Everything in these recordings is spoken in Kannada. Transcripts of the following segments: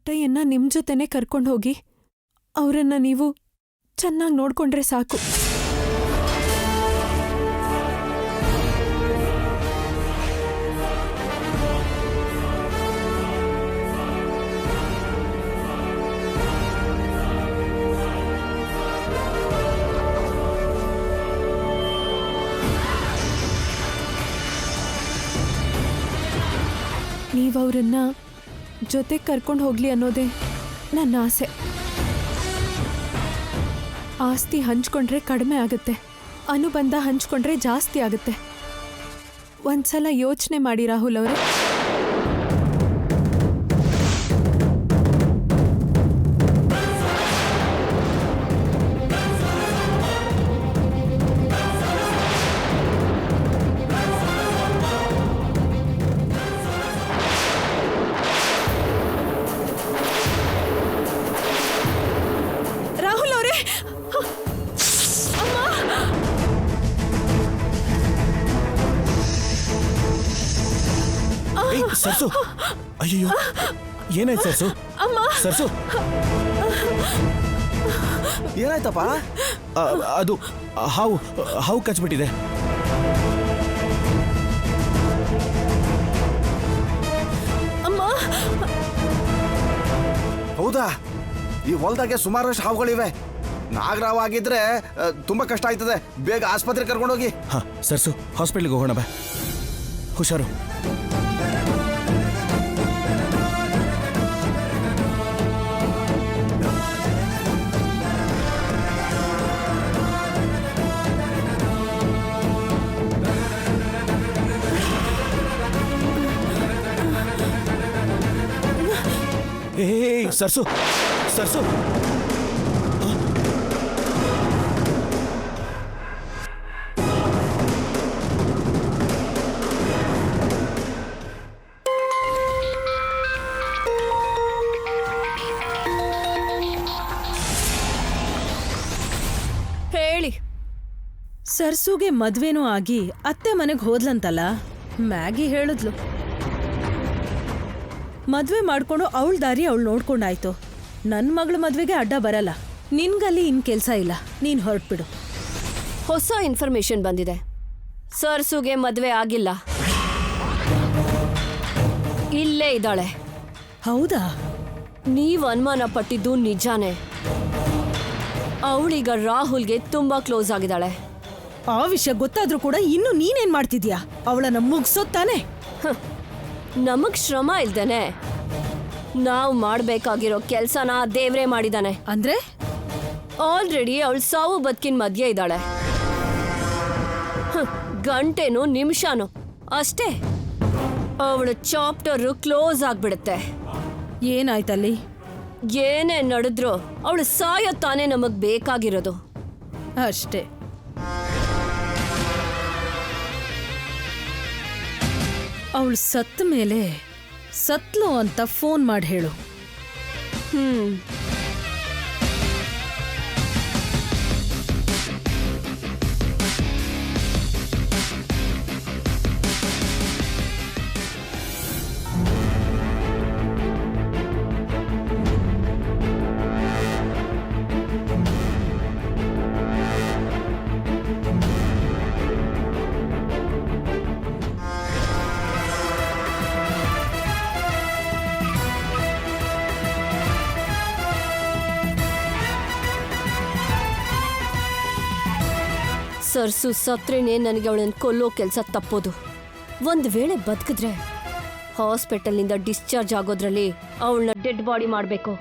ದೊಡ್ಡಯ್ಯನ್ನ ನಿಮ್ ಜೊತೆನೆ ಕರ್ಕೊಂಡು ಹೋಗಿ ಅವರನ್ನ ನೀವು ಚೆನ್ನಾಗಿ ನೋಡ್ಕೊಂಡ್ರೆ ಸಾಕು. ನೀವವ್ರನ್ನ ಜೊತೆ ಕರ್ಕೊಂಡು ಹೋಗ್ಲಿ ಅನ್ನೋದೇ ನನ್ನ ಆಸೆ. ಆಸ್ತಿ ಹಂಚ್ಕೊಂಡ್ರೆ ಕಡಿಮೆ ಆಗುತ್ತೆ, ಅನುಬಂಧ ಹಂಚ್ಕೊಂಡ್ರೆ ಜಾಸ್ತಿ ಆಗುತ್ತೆ. ಒಂದ್ಸಲ ಯೋಚನೆ ಮಾಡಿ ರಾಹುಲ್ ಅವರೇ. ಸರ್ಸು, ಅಯ್ಯೋ ಏನಾಯ್ತು ಸರ್ಸು? ಸರ್ಸು ಏನಾಯ್ತಪ್ಪ? ಅದು ಹಾವು ಕಚ್ಬಿಟ್ಟಿದೆ. ಹೌದಾ? ಈ ಹೊಲದಾಗೆ ಸುಮಾರಷ್ಟು ಹಾವುಗಳಿವೆ. ನಾಗರಾವ್ ಆಗಿದ್ರೆ ತುಂಬಾ ಕಷ್ಟ ಆಯ್ತದೆ. ಬೇಗ ಆಸ್ಪತ್ರೆ ಕರ್ಕೊಂಡೋಗಿ. ಹಾ ಸರ್ಸು, ಹಾಸ್ಪಿಟ್ಲಿಗೆ ಹೋಗೋಣ ಬಾ. ಹುಷಾರು. ಸರ್ಸು ಸರ್ಸು, ಹೇಳಿ. ಸರ್ಸುಗೆ ಮದ್ವೆನೂ ಆಗಿ ಅತ್ತೆ ಮನೆಗೆ ಹೋದ್ಲಂತಲ್ಲ. ಮ್ಯಾಗಿ ಹೇಳಿದ್ಲು ಮದ್ವೆ ಮಾಡ್ಕೊಂಡು ಅವಳ ದಾರಿ ಅವಳು ನೋಡ್ಕೊಂಡಾಯ್ತು. ನನ್ನ ಮಗಳ ಮದ್ವೆಗೆ ಅಡ್ಡ ಬರಲ್ಲ. ನಿನ್ಗಲ್ಲಿ ಇನ್ ಕೆಲ್ಸ ಇಲ್ಲ, ನೀನ್ ಹೊರಟ್ಬಿಡು. ಹೊಸ ಇನ್ಫಾರ್ಮೇಶನ್ ಬಂದಿದೆ. ಸರ್ಸುಗೆ ಮದ್ವೆ ಆಗಿಲ್ಲ, ಇಲ್ಲೇ ಇದ್ದಾಳೆ. ಹೌದಾ? ನೀವ್ ಅನುಮಾನ ಪಟ್ಟಿದ್ದು ನಿಜಾನೇ. ಅವಳೀಗ ರಾಹುಲ್ಗೆ ತುಂಬಾ ಕ್ಲೋಸ್ ಆಗಿದ್ದಾಳೆ. ಆ ವಿಷಯ ಗೊತ್ತಾದ್ರೂ ಕೂಡ ಇನ್ನು ನೀನೇನ್ ಮಾಡ್ತಿದ್ಯಾ? ಅವಳನ್ನ ಮುಗ್ಸೋತ್ತಾನೆ. ನಮಗ್ ಶ್ರಮ ಇಲ್ದೇನೆ ನಾವು ಮಾಡ್ಬೇಕಾಗಿರೋ ಕೆಲ್ಸನ ದೇವ್ರೇ ಮಾಡಿದಾನೆ. ಅಂದ್ರೆ ಆಲ್ರೆಡಿ ಅವಳು ಸಾವು ಬದುಕಿನ ಮಧ್ಯೆ ಇದ್ದಾಳೆ. ಗಂಟೆನೋ ನಿಮಿಷನೋ ಅಷ್ಟೇ ಅವಳ ಚಾಪ್ಟರ್ ಕ್ಲೋಸ್ ಆಗ್ಬಿಡುತ್ತೆ. ಏನಾಯ್ತಲ್ಲಿ? ಏನೇ ನಡೆದ್ರು ಅವಳು ಸಾಯೋ ತಾನೇ ನಮಗ್ ಬೇಕಾಗಿರೋದು ಅಷ್ಟೇ. ಅವಳು ಸತ್ತ ಮೇಲೆ ಸತ್ಲು ಅಂತ ಫೋನ್ ಮಾಡಿ ಹೇಳು. ಸರ್ಸು ಸತ್ರೇನೆ ನನಗೆ ಅವಳನ್ನ ಕೊಲ್ಲೋ ಕೆಲಸ ತಪ್ಪೋದು. ಒಂದು ವೇಳೆ ಬದುಕಿದ್ರೆ ಹಾಸ್ಪಿಟಲ್ನಿಂದ ಡಿಸ್ಚಾರ್ಜ್ ಆಗೋದ್ರಲ್ಲಿ ಅವಳನ್ನ ಡೆಡ್ ಬಾಡಿ ಮಾಡಬೇಕು.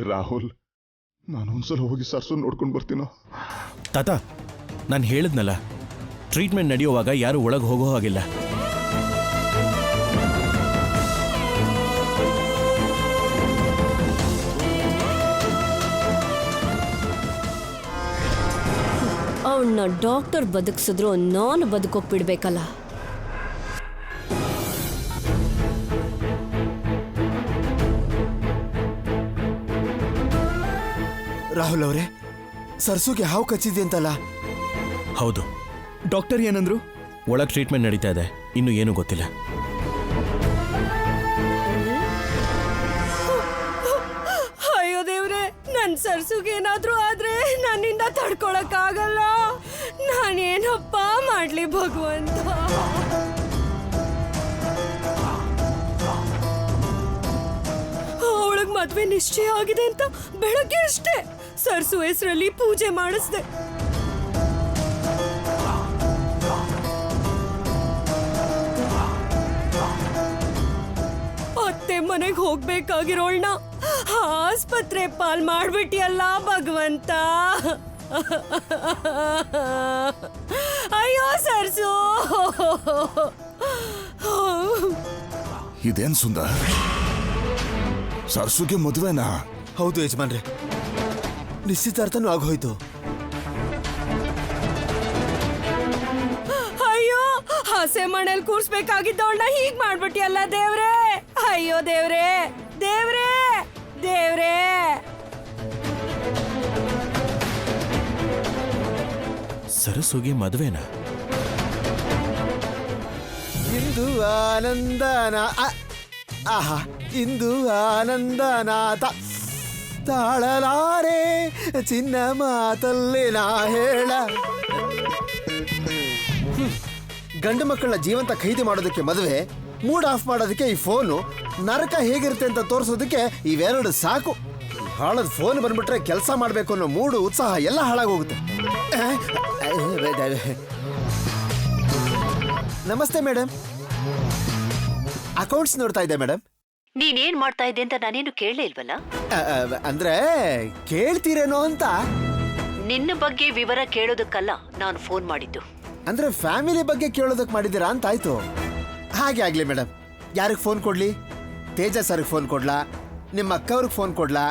ರಾಹುಲ್, ನಾನೊಂದ್ಸಲ ಹೋಗಿ ಸರ್ಸು ನೋಡ್ಕೊಂಡು ಬರ್ತೀನೋ? ತಾತ, ನಾನು ಹೇಳಿದ್ನಲ್ಲ, ಟ್ರೀಟ್ಮೆಂಟ್ ನಡೆಯುವಾಗ ಯಾರು ಒಳಗೆ ಹೋಗೋ ಹಾಗಿಲ್ಲ. ಅವಳನ್ನ ಡಾಕ್ಟರ್ ಬದುಕಿಸಿದ್ರು ನಾನು ಬದುಕೋಕ್ ಬಿಡ್ಬೇಕಲ್ಲ. ರಾಹುಲ್ ಅವರೇ, ಸರ್ಸುಗೆ ಹಾವು ಕಚ್ಚಿದೆ ಅಂತಲ್ಲ? ಹೌದು. ಡಾಕ್ಟರ್ ಏನಂದ್ರು? ಒಳಗೆ ಟ್ರೀಟ್ಮೆಂಟ್ ನಡೀತಾ ಇದೆ, ಇನ್ನೂ ಏನೂ ಗೊತ್ತಿಲ್ಲ. ಅಯ್ಯೋ ದೇವ್ರೆ, ನನ್ ಸರ್ಸುಗೆ ಏನಾದ್ರೂ ಆದ್ರೆ ನನ್ನಿಂದ ತಡ್ಕೊಳಕ್ ಆಗಲ್ಲ. ನಾನೇನಪ್ಪ ಮಾಡ್ಲಿ ಭಗವಂತ? ಅವಳಗ್ ಮದ್ವೆ ನಿಶ್ಚಯ ಆಗಿದೆ ಅಂತ ಬೆಳಗ್ಗೆ ಅಷ್ಟೇ ಸರ್ಸು ಹೆಸರಲ್ಲಿ ಪೂಜೆ ಮಾಡಿಸ್ದೆ. ಅತ್ತೆ ಮನೆಗೆ ಹೋಗ್ಬೇಕಾಗಿರೋಳ್ನ ಆಸ್ಪತ್ರೆ ಪಾಲ್ ಮಾಡ್ಬಿಟ್ಟಿಯಲ್ಲ ಭಗವಂತ. ಅಯ್ಯೋ ಸರ್ಸು. ಇದೇನ್ ಸುಂದರ್, ಸರ್ಸುಗೆ ಮದುವೆನಾ? ಹೌದು ಯಜಮಾನ್ರೆ, ನಿಶ್ಚಿತಾರ್ಥನೂ ಆಗೋಯ್ತು. ಅಯ್ಯೋ, ಹಸೆ ಮನೇಲಿ ಕೂರ್ಸ್ಬೇಕಾಗಿದ್ದವಳನ್ನ ಹೀಗ್ ಮಾಡ್ಬಿಟ್ಟಿಯಲ್ಲ ದೇವ್ರೇ. ಅಯ್ಯೋ ದೇವ್ರೇ, ದೇವ್ರೇ, ದೇವ್ರೇ. ಸರಸುಗೆ ಮದುವೆನಾ? ಇಂದು ಆನಂದನ ಆಹಾ, ಇಂದು ಆನಂದನಾಥ ತಾಳಲಾರೆ ಚಿನ್ನ ಮಾತಲ್ಲಿ ನಾ ಹೇಳ. ಗಂಡು ಮಕ್ಕಳನ್ನ ಜೀವಂತ ಖೈದಿ ಮಾಡೋದಕ್ಕೆ ಮದುವೆ, ಮೂಡ್ ಆಫ್ ಮಾಡೋದಕ್ಕೆ ಈ ಫೋನು, ನರಕ ಹೇಗಿರುತ್ತೆ ಅಂತ ತೋರಿಸೋದಕ್ಕೆ ಇವೆರಡು ಸಾಕು. ಹಾಳದ ಫೋನ್ ಬಂದ್ಬಿಟ್ರೆ ಕೆಲಸ ಮಾಡಬೇಕು ಅನ್ನೋ ಮೂಡು, ಉತ್ಸಾಹ ಎಲ್ಲ ಹಾಳಾಗೋಗುತ್ತೆ. ನಮಸ್ತೆ ಮೇಡಮ್, ಅಕೌಂಟ್ಸ್ ನೋಡ್ತಾ ಇದ್ದೆ ಮೇಡಮ್. ನೀನೇನ್ ಮಾಡ್ತಾ ಇದ್ದೆ ಅಂತ ನಾನೇನು ಕೇಳಲೇ ಇಲ್ವಲ್ಲ. ಅಂದ್ರೆ ಕೇಳ್ತೀರೇನೋ ಅಂತ. ನಿನ್ನ ಬಗ್ಗೆ ವಿವರ ಕೇಳೋದಕ್ಕಲ್ಲ ನಾನು ಫೋನ್ ಮಾಡಿದ್ದು. ಅಂದ್ರೆ ಫ್ಯಾಮಿಲಿ ಬಗ್ಗೆ ಕೇಳೋದಕ್ಕೆ ಮಾಡಿದ್ದೀರಾ ಅಂತ ಆಯ್ತು. ಹಾಗೆ ಆಗ್ಲಿ ಮೇಡಮ್. ಯಾರಿಗೆ ಫೋನ್ ಕೊಡ್ಲಿ? ತೇಜ ಸರ್ಗೆ ಫೋನ್ ಕೊಡ್ಲಾ, ನಿಮ್ಮ ಅಕ್ಕವ್ರಿಗೆ ಫೋನ್ ಕೊಡ್ಲಾ,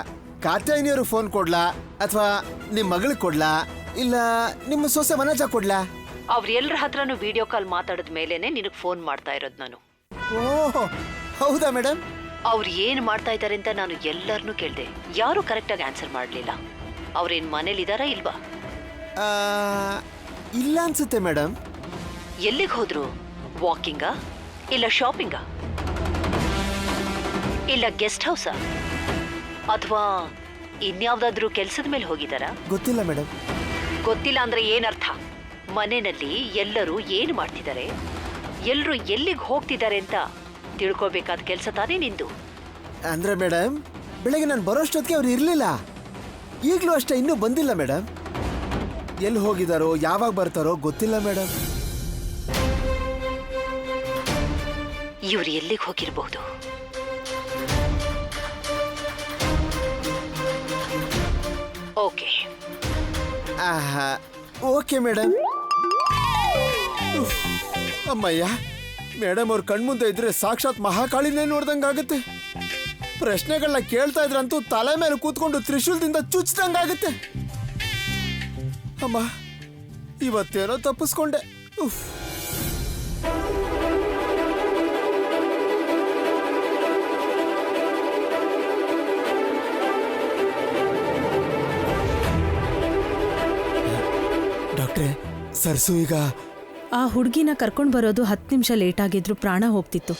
ಕಾತ್ಯಾಯಿನಿಯವ್ರಿಗೆ ಫೋನ್ ಕೊಡ್ಲಾ, ಅಥವಾ ನಿಮ್ಮ ಮಗಳಿಗೆ ಕೊಡ್ಲಾ, ಇಲ್ಲ ನಿಮ್ಮ ಸೊಸೆ ಮನೋಜ ಕೊಡ್ಲಾ? ಅವ್ರೆಲ್ಲರ ಹತ್ರನೂ ವಿಡಿಯೋ ಕಾಲ್ ಮಾತಾಡಿದ ಮೇಲೇನೆ ನಿನಗೆ ಫೋನ್ ಮಾಡ್ತಾ ಇರೋದು ನಾನು. ಓಹ್, ಹೌದಾ ಮೇಡಮ್? ಅವ್ರು ಏನ್ ಮಾಡ್ತಾ ಇದ್ದಾರೆ ಅಂತ ನಾನು ಎಲ್ಲರನ್ನೂ ಕೇಳಿದೆ. ಯಾರು ಕರೆಕ್ಟಾಗಿ ಆನ್ಸರ್ ಮಾಡಲಿಲ್ಲ. ಅವ್ರೇನ್ ಮನೇಲಿದಾರಾ ಇಲ್ವಾ? ಇಲ್ಲ ಅನ್ಸುತ್ತೆ ಮೇಡಮ್. ಎಲ್ಲಿಗೆ ಹೋದ್ರು? ವಾಕಿಂಗಾ, ಇಲ್ಲ ಶಾಪಿಂಗಾ, ಇಲ್ಲ ಗೆಸ್ಟ್ ಹೌಸಾ, ಅಥವಾ ಇನ್ಯಾವ್ದಾದ್ರೂ ಕೆಲ್ಸದ ಮೇಲೆ ಹೋಗಿದಾರಾ? ಗೊತ್ತಿಲ್ಲ ಮೇಡಮ್. ಗೊತ್ತಿಲ್ಲ ಅಂದ್ರೆ ಏನರ್ಥ? ಮನೆಯಲ್ಲಿ ಎಲ್ಲರೂ ಏನು ಮಾಡ್ತಿದ್ದಾರೆ, ಎಲ್ಲರೂ ಎಲ್ಲಿಗೆ ಹೋಗ್ತಿದ್ದಾರೆ ಅಂತ ತಿಳ್ಕೊಬೇಕಾದ ಕೆಲಸ ತಾನೇ ನಿಂದು. ಅಂದ್ರೆ ಮೇಡಮ್, ಬೆಳಗ್ಗೆ ನಾನು ಬರೋಷ್ಟೊತ್ತಿಗೆ ಅವ್ರು ಇರಲಿಲ್ಲ. ಈಗಲೂ ಅಷ್ಟೇ, ಇನ್ನೂ ಬಂದಿಲ್ಲ ಮೇಡಮ್. ಎಲ್ಲಿ ಹೋಗಿದಾರೋ, ಯಾವಾಗ ಬರ್ತಾರೋ ಗೊತ್ತಿಲ್ಲ ಮೇಡಮ್. ಇವ್ರು ಎಲ್ಲಿಗೆ ಹೋಗಿರಬಹುದು? Okay, okay madam. ಅಮ್ಮಯ್ಯ, ಮೇಡಮ್ ಅವ್ರ ಕಣ್ಮುಂದೆ ಇದ್ರೆ ಸಾಕ್ಷಾತ್ ಮಹಾಕಾಳಿನೇ ನೋಡ್ದಂಗಾಗುತ್ತೆ. ಪ್ರಶ್ನೆಗಳನ್ನ ಕೇಳ್ತಾ ಇದ್ರಂತೂ ತಲೆ ಮೇಲೆ ಕೂತ್ಕೊಂಡು ತ್ರಿಶೂಲದಿಂದ ಚುಚ್ದಂಗಾಗುತ್ತೆ. ಅಮ್ಮ, ಇವತ್ತೇನೋ ತಪ್ಪಿಸ್ಕೊಂಡೆ. ಉಫ್. ಡಾಕ್ಟ್ರೆ, ಸರ್ಸು ಈಗ ಆ ಹುಡುಗಿನ ಕರ್ಕೊಂಡು ಬರೋದು 10 ನಿಮಿಷ ಲೇಟ್ ಆಗಿದ್ರು ಪ್ರಾಣ ಹೋಗ್ತಿತ್ತು.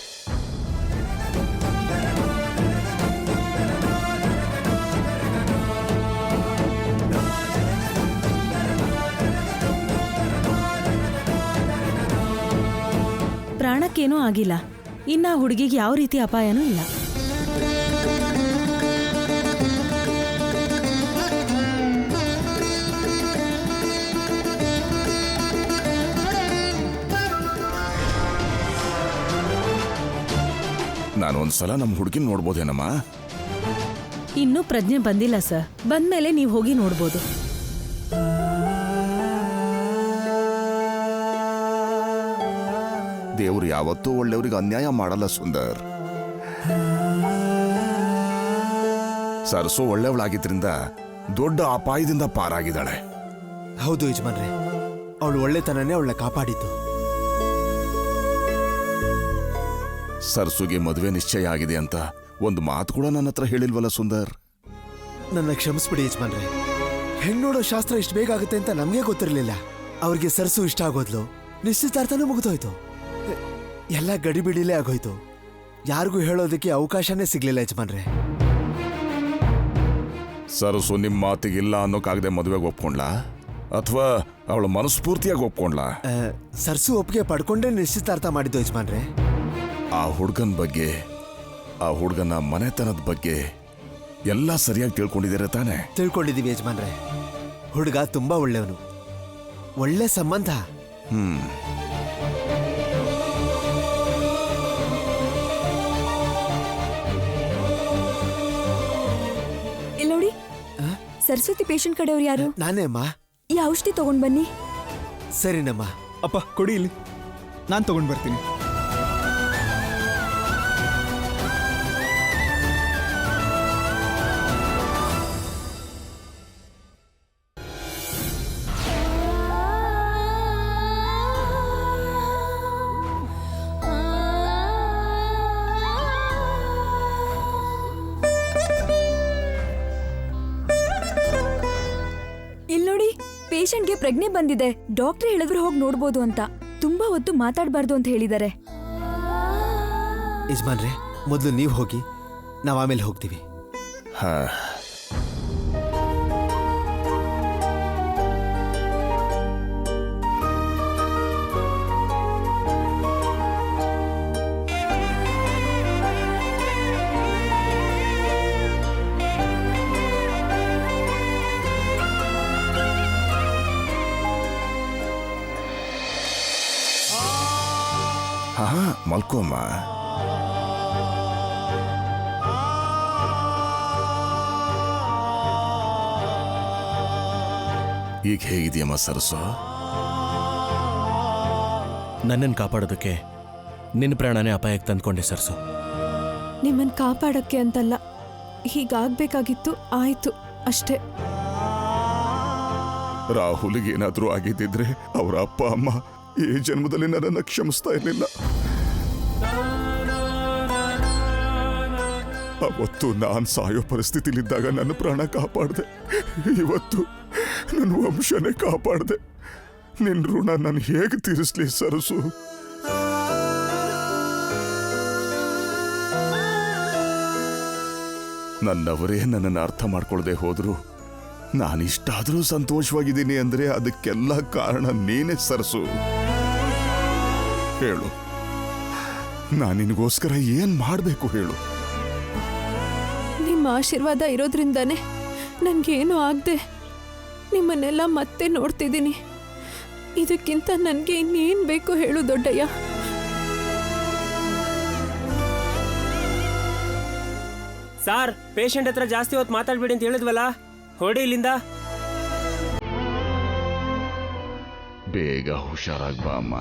ಪ್ರಾಣಕ್ಕೇನೂ ಆಗಿಲ್ಲ. ಇನ್ನ ಆ ಹುಡುಗಿಗೆ ಯಾವ ರೀತಿ ಅಪಾಯನೂ ಇಲ್ಲ. ನಾನೊಂದ್ಸಲ ನಮ್ಮ ಹುಡುಗಿನ ನೋಡ್ಬೋದೇನಮ್ಮ? ಇನ್ನೂ ಪ್ರಜ್ಞೆ ಬಂದಿಲ್ಲ ಸರ್. ಬಂದ್ಮೇಲೆ ನೀವು ಹೋಗಿ ನೋಡ್ಬೋದು. ದೇವ್ರು ಯಾವತ್ತೂ ಒಳ್ಳೆಯವ್ರಿಗೆ ಅನ್ಯಾಯ ಮಾಡಲ್ಲ ಸುಂದರ್. ಸರ್ಸು ಒಳ್ಳೆಯವಳಾಗಿದ್ರಿಂದ ದೊಡ್ಡ ಅಪಾಯದಿಂದ ಪಾರಾಗಿದ್ದಾಳೆ. ಹೌದು ಯಜಮಾನ್ರೆ. ಅವಳು ಒಳ್ಳೆತನನೇ ಅವಳನ್ನ ಕಾಪಾಡಿದ್ದು. ಸರ್ಸುಗೆ ಮದುವೆ ನಿಶ್ಚಯ ಆಗಿದೆ ಅಂತ ಒಂದು ಮಾತು ಕೂಡ ನನ್ನ ಹತ್ರ ಹೇಳಿಲ್ವಲ್ಲ ಸುಂದರ್. ನನ್ನ ಕ್ಷಮಿಸ್ಬಿಡಿ ಯಜಮಾನ್ರೆ. ಹೆಣ್ಣು ನೋಡೋ ಶಾಸ್ತ್ರ ಇಷ್ಟು ಬೇಗ ಆಗುತ್ತೆ ಅಂತ ನಮಗೆ ಗೊತ್ತಿರಲಿಲ್ಲ. ಅವ್ರಿಗೆ ಸರ್ಸು ಇಷ್ಟ ಆಗೋದ್ಲು, ನಿಶ್ಚಿತಾರ್ಥನೂ ಮುಗಿದೋಯ್ತು. ಎಲ್ಲ ಗಡಿಬಿಡಿಲೇ ಆಗೋಯ್ತು. ಯಾರಿಗೂ ಹೇಳೋದಕ್ಕೆ ಅವಕಾಶನೇ ಸಿಗ್ಲಿಲ್ಲ ಯಜಮಾನ್ರೆ. ಸರಸು ನಿಮ್ಮ ಮಾತಿಗಿಲ್ಲ ಅನ್ನೋಕ್ಕಾಗದೆ ಮದುವೆಗೆ ಒಪ್ಕೊಂಡ್ಲಾ ಅಥವಾ ಅವಳ ಮನಸ್ಫೂರ್ತಿಯಾಗಿ ಒಪ್ಕೊಂಡ್ಲಾ? ಸರ್ಸು ಒಪ್ಪಿಗೆ ಪಡ್ಕೊಂಡೇ ನಿಶ್ಚಿತಾರ್ಥ ಮಾಡಿದ್ದು ಯಜಮಾನ್ರೆ. ಆ ಹುಡುಗನ ಬಗ್ಗೆ, ಆ ಹುಡುಗನ ಮನೆತನದ ಬಗ್ಗೆ ಎಲ್ಲ ಸರಿಯಾಗಿ ತಿಳ್ಕೊಂಡಿದ್ದೀರ ತಾನೆ? ತಿಳ್ಕೊಂಡಿದೀವಿ ಯಜಮಾನ್ರೆ. ಹುಡುಗ ತುಂಬಾ ಒಳ್ಳೆಯವನು, ಒಳ್ಳೆ ಸಂಬಂಧ. ಇಲ್ಲಿ ನೋಡಿ, ಸರಸ್ವತಿ ಪೇಷಂಟ್ ಕಡೆಯವ್ರು ಯಾರು? ನಾನೇ ಅಮ್ಮ. ಈ ಔಷಧಿ ತಗೊಂಡ್ ಬನ್ನಿ. ಸರಿನಮ್ಮ. ಅಪ್ಪ ಕೊಡಿ ಇಲ್ಲಿ, ನಾನು ತಗೊಂಡು ಬರ್ತೀನಿ. ಇಲ್ಲಿ ನೋಡಿ, ಪೇಷಂಟ್ಗೆ ಪ್ರಜ್ಞೆ ಬಂದಿದೆ. ಡಾಕ್ಟರ್ ಹೇಳಿದ್ರು ಹೋಗಿ ನೋಡ್ಬೋದು ಅಂತ. ತುಂಬಾ ಹೊತ್ತು ಮಾತಾಡಬಾರ್ದು ಅಂತ ಹೇಳಿದ್ದಾರೆ. ಯಜಮಾನ್ರೆ, ಮೊದಲು ನೀವು ಹೋಗಿ, ನಾವು ಆಮೇಲೆ ಹೋಗ್ತೀವಿ. ಹಾ, ಹಾ, ಮಲ್ಕೋಮ್ಮ. ಈಗ ಹೇಗಿದೆಯಮ್ಮ ಸರಸು? ನನ್ನನ್ನು ಕಾಪಾಡೋದಕ್ಕೆ ನಿನ್ನ ಪ್ರಾಣನೇ ಅಪಾಯಕ್ಕೆ ತಂದ್ಕೊಂಡೆ ಸರ್ಸು. ನಿಮ್ಮನ್ನು ಕಾಪಾಡಕ್ಕೆ ಅಂತಲ್ಲ, ಹೀಗಾಗ್ಬೇಕಾಗಿತ್ತು, ಆಯ್ತು ಅಷ್ಟೇ. ರಾಹುಲ್ಗೆ ಏನಾದ್ರೂ ಆಗಿದ್ದಿದ್ರೆ ಅವರ ಅಪ್ಪ ಅಮ್ಮ ಈ ಜನ್ಮದಲ್ಲಿ ನನ್ನನ್ನು ಕ್ಷಮಿಸ್ತಾ ಇರಲಿಲ್ಲ. ಅವತ್ತು ನಾನು ಸಾಯೋ ಪರಿಸ್ಥಿತಿಲಿದ್ದಾಗ ನನ್ನ ಪ್ರಾಣ ಕಾಪಾಡಿದೆ. ಇವತ್ತು ನನ್ನ ವಂಶನೇ ಕಾಪಾಡಿದೆ. ನಿನ್ನ ಋಣ ನಾನು ಹೇಗೆ ತೀರಿಸ್ಲಿ ಸರಸು? ನನ್ನವರೇ ನನ್ನನ್ನು ಅರ್ಥ ಮಾಡ್ಕೊಳ್ಳದೆ ಹೋದ್ರು ನಾನಿಷ್ಟಾದರೂ ಸಂತೋಷವಾಗಿದ್ದೀನಿ ಅಂದ್ರೆ ಅದಕ್ಕೆಲ್ಲ ಕಾರಣ ನೀನೇ ಸರಸು. ಹೇಳು, ನಾನು ನಿನಗೋಸ್ಕರ ಏನ್ ಮಾಡಬೇಕು ಹೇಳು? ನಿಮ್ಮ ಆಶೀರ್ವಾದ ಇರೋದ್ರಿಂದಾನೇ ನನಗೇನು ಆಗದೆ ನಿಮ್ಮನ್ನೆಲ್ಲ ಮತ್ತೆ ನೋಡ್ತಿದ್ದೀನಿ. ಇದಕ್ಕಿಂತ ನನಗೆ ಇನ್ನೇನು ಬೇಕು ಹೇಳು ದೊಡ್ಡಯ್ಯ? ಸಾರ್, ಪೇಷಂಟ್ ಹತ್ರ ಜಾಸ್ತಿ ಹೊತ್ತು ಮಾತಾಡ್ಬೇಡಿ ಅಂತ ಹೇಳಿದ್ವಲ್ಲ, ಹೊಡಿ ಇಲ್ಲಿಂದ. ಬೇಗ ಹುಷಾರಾಗಿ ಬಾ ಅಮ್ಮ.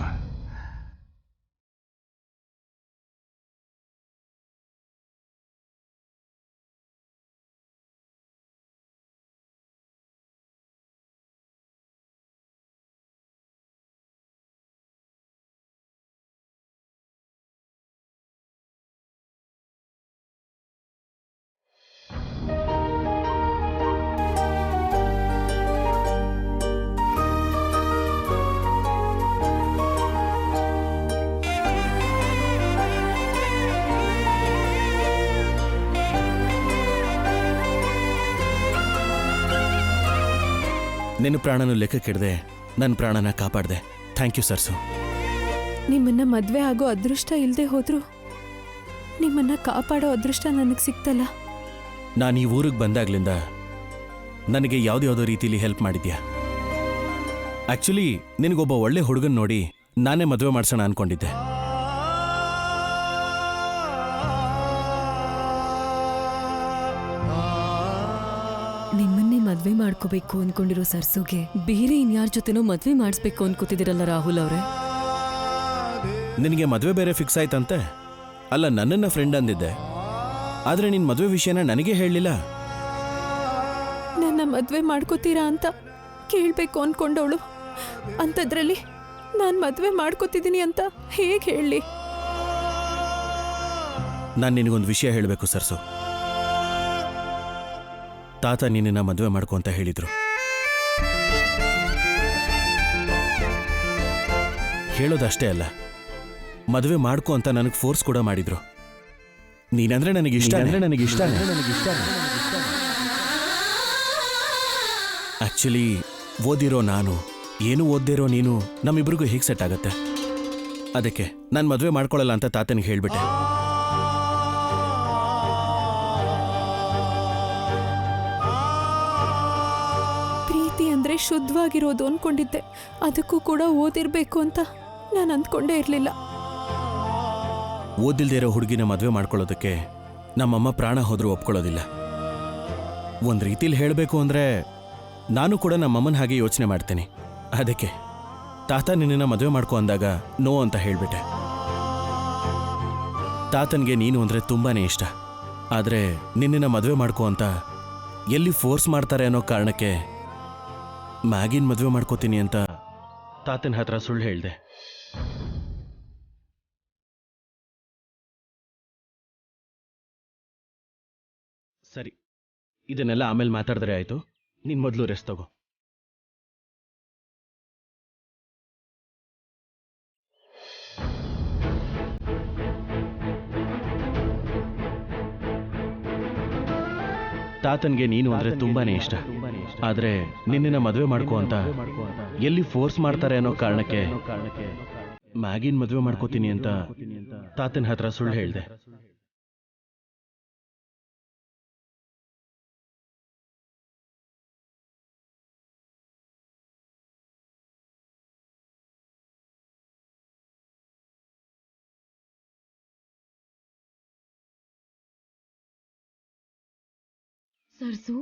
ನಿನ್ನ ಪ್ರಾಣನೂ ಲೆಕ್ಕಕ್ಕಿಡದೆ ನನ್ನ ಪ್ರಾಣನ ಕಾಪಾಡಿದೆ. Thank you ಸರ್ಸು. ನಿಮ್ಮನ್ನ ಮದುವೆ ಆಗೋ ಅದೃಷ್ಟ ಇಲ್ಲದೆ ಹೋದ್ರು ನಿಮ್ಮನ್ನ ಕಾಪಾಡೋ ಅದೃಷ್ಟ ನನಗೆ ಸಿಕ್ತಲ್ಲ. ನಾನು ಈ ಊರಿಗೆ ಬಂದಾಗ್ಲಿಂದ ನನಗೆ ಯಾವುದ್ಯಾವುದೋ ರೀತಿಲಿ ಹೆಲ್ಪ್ ಮಾಡಿದ್ಯಾ. ಆ್ಯಕ್ಚುಲಿ ನಿನಗೊಬ್ಬ ಒಳ್ಳೆ ಹುಡುಗನ್ ನೋಡಿ ನಾನೇ ಮದುವೆ ಮಾಡ್ಸೋಣ ಅನ್ಕೊಂಡಿದ್ದೆ. ನಿಮ್ಮನ್ನೇ ಮದ್ವೆ ಮಾಡ್ಕೋಬೇಕು ಅನ್ಕೊಂಡಿರೋ ಸರ್ಸುಗೆ ಬೇರೆ ಇನ್ಯಾರ ಜೊತೆನೋ ಮದ್ವೆ ಮಾಡಿಸ್ಬೇಕು ಅನ್ಕೋತಿದಿರಲ್ಲ ರಾಹುಲ್ ಅವರೇ? ನಿನಗೆ ಮದುವೆ ಬೇರೆ ಫಿಕ್ಸ್ ಆಯ್ತಂತೆ? ಅಲ್ಲ, ನನ್ನನ್ನ ಫ್ರೆಂಡ್ ಅಂದಿದ್ದೆ, ಆದರೆ ನಿನ್ನ ಮದುವೆ ವಿಷಯನ ನನಗೆ ಹೇಳಲಿಲ್ಲ. ನನ್ನ ಮದುವೆ ಮಾಡ್ಕೋತೀರಾ ಅಂತ ಕೇಳಬೇಕು ಅನ್ಕೊಂಡವಳು ಅಂಥದ್ರಲ್ಲಿ ನಾನು ಮದುವೆ ಮಾಡ್ಕೋತಿದ್ದೀನಿ ಅಂತ ಹೇಗೆ ಹೇಳಲಿ? ನಾನು ನಿನಗೊಂದು ವಿಷಯ ಹೇಳಬೇಕು ಸರ್ಸು. ತಾತ ನಿನ್ನ ಮದುವೆ ಮಾಡ್ಕೊ ಅಂತ ಹೇಳಿದ್ರು. ಹೇಳೋದಷ್ಟೇ ಅಲ್ಲ, ಮದುವೆ ಮಾಡ್ಕೊ ಅಂತ ನನಗೆ ಫೋರ್ಸ್ ಕೂಡ ಮಾಡಿದ್ರು. ನೀನಂದ್ರೆ ನನಗೆ ಇಷ್ಟ. ಆಕ್ಚುಲಿ ಓದಿರೋ ನಾನು, ಏನು ಓದ್ದಿರೋ ನೀನು, ನಮ್ಮಿಬ್ರಿಗೂ ಹೇಗೆ ಸೆಟ್ ಆಗತ್ತೆ? ಅದಕ್ಕೆ ನಾನು ಮದುವೆ ಮಾಡ್ಕೊಳ್ಳಲ್ಲ ಅಂತ ತಾತನಿಗೆ ಹೇಳ್ಬಿಟ್ಟೆ. ಪ್ರೀತಿ ಅಂದ್ರೆ ಶುದ್ಧವಾಗಿರೋದು ಅನ್ಕೊಂಡಿದ್ದೆ. ಅದಕ್ಕೂ ಕೂಡ ಓದಿರ್ಬೇಕು ಅಂತ ನಾನು ಅಂದ್ಕೊಂಡೇ ಇರಲಿಲ್ಲ. ಓದಿಲ್ದೇ ಇರೋ ಹುಡುಗಿನ ಮದುವೆ ಮಾಡ್ಕೊಳ್ಳೋದಕ್ಕೆ ನಮ್ಮಮ್ಮ ಪ್ರಾಣ ಹೋದ್ರೂ ಒಪ್ಕೊಳ್ಳೋದಿಲ್ಲ. ಒಂದು ರೀತಿಲಿ ಹೇಳಬೇಕು ಅಂದರೆ ನಾನು ಕೂಡ ನಮ್ಮಮ್ಮನ ಹಾಗೆ ಯೋಚನೆ ಮಾಡ್ತೀನಿ. ಅದಕ್ಕೆ ತಾತ ನಿನ್ನ ಮದುವೆ ಮಾಡ್ಕೊ ಅಂದಾಗ ನೋ ಅಂತ ಹೇಳಿಬಿಟ್ಟೆ. ತಾತನಿಗೆ ನೀನು ಅಂದರೆ ತುಂಬಾನೇ ಇಷ್ಟ. ಆದರೆ ನಿನ್ನ ಮದುವೆ ಮಾಡ್ಕೊ ಅಂತ ಎಲ್ಲಿ ಫೋರ್ಸ್ ಮಾಡ್ತಾರೆ ಅನ್ನೋ ಕಾರಣಕ್ಕೆ ಮ್ಯಾಗಿನ ಮದುವೆ ಮಾಡ್ಕೋತೀನಿ ಅಂತ ತಾತನ ಹತ್ರ ಸುಳ್ಳು ಹೇಳಿದೆ. ಸರಿ, ಇದನ್ನೆಲ್ಲ ಆಮೇಲೆ ಮಾತಾಡಿದ್ರೆ ಆಯಿತು. ನೀನು ಮೊದಲು ರೆಸ್ಟ್ ತಗೋ. ತಾತನ್ಗೆ ನೀನು ಅಂದ್ರೆ ತುಂಬಾನೇ ಇಷ್ಟ. ಆದ್ರೆ ನಿನ್ನ ಮದುವೆ ಮಾಡ್ಕೋ ಅಂತ ಎಲ್ಲಿ ಫೋರ್ಸ್ ಮಾಡ್ತಾರೆ ಅನ್ನೋ ಕಾರಣಕ್ಕೆ ಮ್ಯಾಗಿನ್ ಮದುವೆ ಮಾಡ್ಕೋತೀನಿ ಅಂತ ತಾತನ ಹತ್ರ ಸುಳ್ಳು ಹೇಳಿದೆ. ಸರ್ಸು,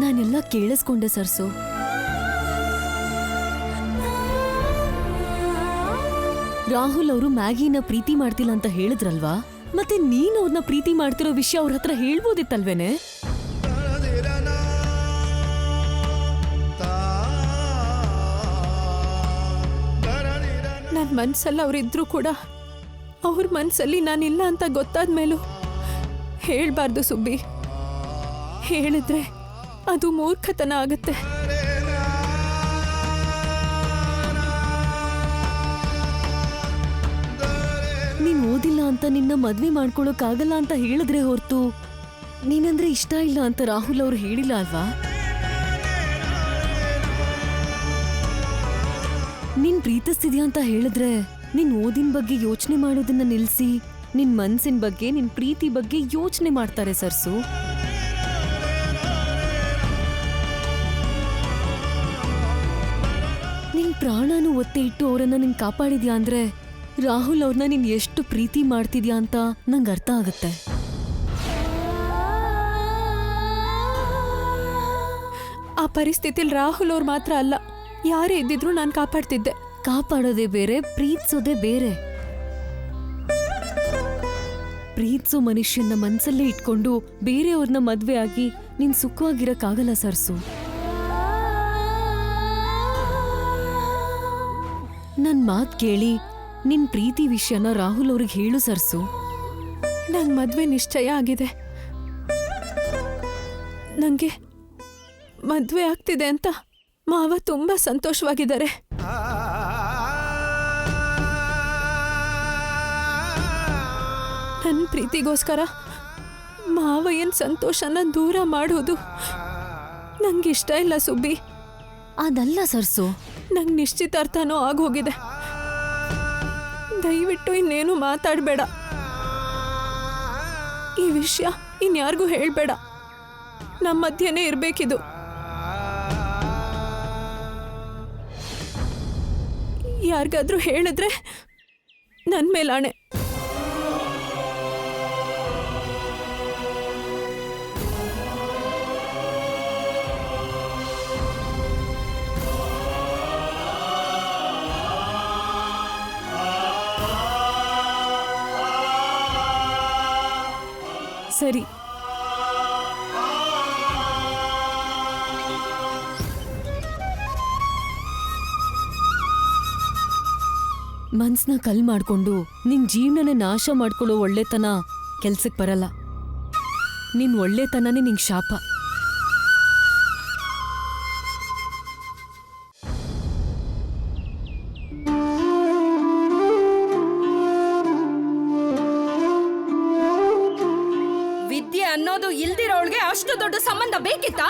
ನಾನೆಲ್ಲ ಕೇಳಿಸ್ಕೊಂಡೆ ಸರ್ಸು. ರಾಹುಲ್ ಅವರು ಮ್ಯಾಗಿನ ಪ್ರೀತಿ ಮಾಡ್ತಿಲ್ಲ ಅಂತ ಹೇಳಿದ್ರಲ್ವಾ? ಮತ್ತೆ ನೀನು ಅವ್ರನ್ನ ಪ್ರೀತಿ ಮಾಡ್ತಿರೋ ವಿಷಯ ಅವ್ರ ಹತ್ರ ಹೇಳ್ಬೋದಿತ್ತಲ್ವೇನೆ? ನನ್ನ ಮನಸ್ಸಲ್ಲಿ ಅವರಿದ್ರೂ ಕೂಡ ಅವ್ರ ಮನಸ್ಸಲ್ಲಿ ನಾನಿಲ್ಲ ಅಂತ ಗೊತ್ತಾದ ಮೇಲೂ ಹೇಳಬಾರ್ದು ಸುಬ್ಬಿ. ಹೇಳಿದ್ರೆ ಅದು ಮೂರ್ಖತನ ಆಗತ್ತೆ. ನೀನ್ ಓದಿಲ್ಲ ಅಂತ ನಿನ್ನ ಮದ್ವೆ ಮಾಡ್ಕೊಳಕ್ಕಾಗಲ್ಲ ಅಂತ ಹೇಳಿದ್ರೆ ಹೊರ್ತು ನೀನಂದ್ರೆ ಇಷ್ಟ ಇಲ್ಲ ಅಂತ ರಾಹುಲ್ ಅವರು ಹೇಳಿಲ್ಲ ಅಲ್ವಾ? ನೀನ್ ಪ್ರೀತಿಸ್ತಿದ್ಯಾ ಅಂತ ಹೇಳಿದ್ರೆ ನಿನ್ ಓದಿನ ಬಗ್ಗೆ ಯೋಚನೆ ಮಾಡೋದನ್ನ ನಿಲ್ಸಿ ನಿನ್ ಮನ್ಸಿನ ಬಗ್ಗೆ, ನಿನ್ ಪ್ರೀತಿ ಬಗ್ಗೆ ಯೋಚನೆ ಮಾಡ್ತಾರೆ ಸರ್ಸು. ನಿನ್ ಪ್ರಾಣನೂ ಒತ್ತೆ ಇಟ್ಟು ಅವರನ್ನ ನೀನ್ ಕಾಪಾಡಿದ್ಯಾ ಅಂದ್ರೆ ರಾಹುಲ್ ಅವ್ರನ್ನ ನೀನ್ ಎಷ್ಟು ಪ್ರೀತಿ ಮಾಡ್ತಿದ್ಯಾ ಅಂತ ನಂಗೆ ಅರ್ಥ ಆಗುತ್ತೆ. ಆ ಪರಿಸ್ಥಿತಿಲಿ ರಾಹುಲ್ ಅವ್ರು ಮಾತ್ರ ಅಲ್ಲ, ಯಾರೇ ಇದ್ದಿದ್ರು ನಾನು ಕಾಪಾಡ್ತಿದ್ದೆ. ಕಾಪಾಡೋದೇ ಬೇರೆ, ಪ್ರೀತಿಸೋದೇ ಬೇರೆ. ಪ್ರೀತಿಸೋ ಮನುಷ್ಯನ ಮನ್ಸಲ್ಲೇ ಇಟ್ಕೊಂಡು ಬೇರೆಯವ್ರನ್ನ ಮದ್ವೆ ಆಗಿ ನೀನ್ ಸುಖವಾಗಿರಕ್ಕಾಗಲ್ಲ ಸರ್ಸು. ನನ್ ಮಾತ್ ಕೇಳಿ ನಿನ್ ಪ್ರೀತಿ ವಿಷಯನ ರಾಹುಲ್ ಅವ್ರಿಗೆ ಹೇಳು ಸರ್ಸು. ನಂಗೆ ಮದ್ವೆ ನಿಶ್ಚಯ ಆಗಿದೆ. ನಂಗೆ ಮದ್ವೆ ಆಗ್ತಿದೆ ಅಂತ ಮಾವ ತುಂಬಾ ಸಂತೋಷವಾಗಿದ್ದಾರೆ. ನನ್ನ ಪ್ರೀತಿಗೋಸ್ಕರ ಮಾವ ಏನ್ ಸಂತೋಷನ ದೂರ ಮಾಡೋದು ನಂಗೆ ಇಷ್ಟ ಇಲ್ಲ ಸುಬ್ಬಿ. ಅದಲ್ಲ ಸರ್ಸು, ನಂಗೆ ನಿಶ್ಚಿತಾರ್ಥನೂ ಆಗೋಗಿದೆ. ದಯವಿಟ್ಟು ಇನ್ನೇನು ಮಾತಾಡಬೇಡ. ಈ ವಿಷಯ ಇನ್ಯಾರಿಗೂ ಹೇಳ್ಬೇಡ. ನಮ್ಮ ಮಧ್ಯೆನೇ ಇರ್ಬೇಕಿದು. ಯಾರಿಗಾದ್ರೂ ಹೇಳಿದ್ರೆ ನನ್ನ ಮೇಲಾಣೆ. ಸರಿ, ಮನ್ಸ್ನ ಕಲ್ ಮಾಡ್ಕೊಂಡು ನಿನ್ ಜೀವನನೇ ನಾಶ ಮಾಡ್ಕೊಳ್ಳೋ ಒಳ್ಳೆತನ ಕೆಲ್ಸಕ್ ಬರಲ್ಲ. ನಿನ್ ಒಳ್ಳೆತನನೇ ನಿಂಗ್ ಶಾಪ. ವಿದ್ಯೆ ಅನ್ನೋದು ಇಲ್ದಿರೋಳ್ಗೆ ಅಷ್ಟು ದೊಡ್ಡ ಸಂಬಂಧ ಬೇಕಿತ್ತಾ?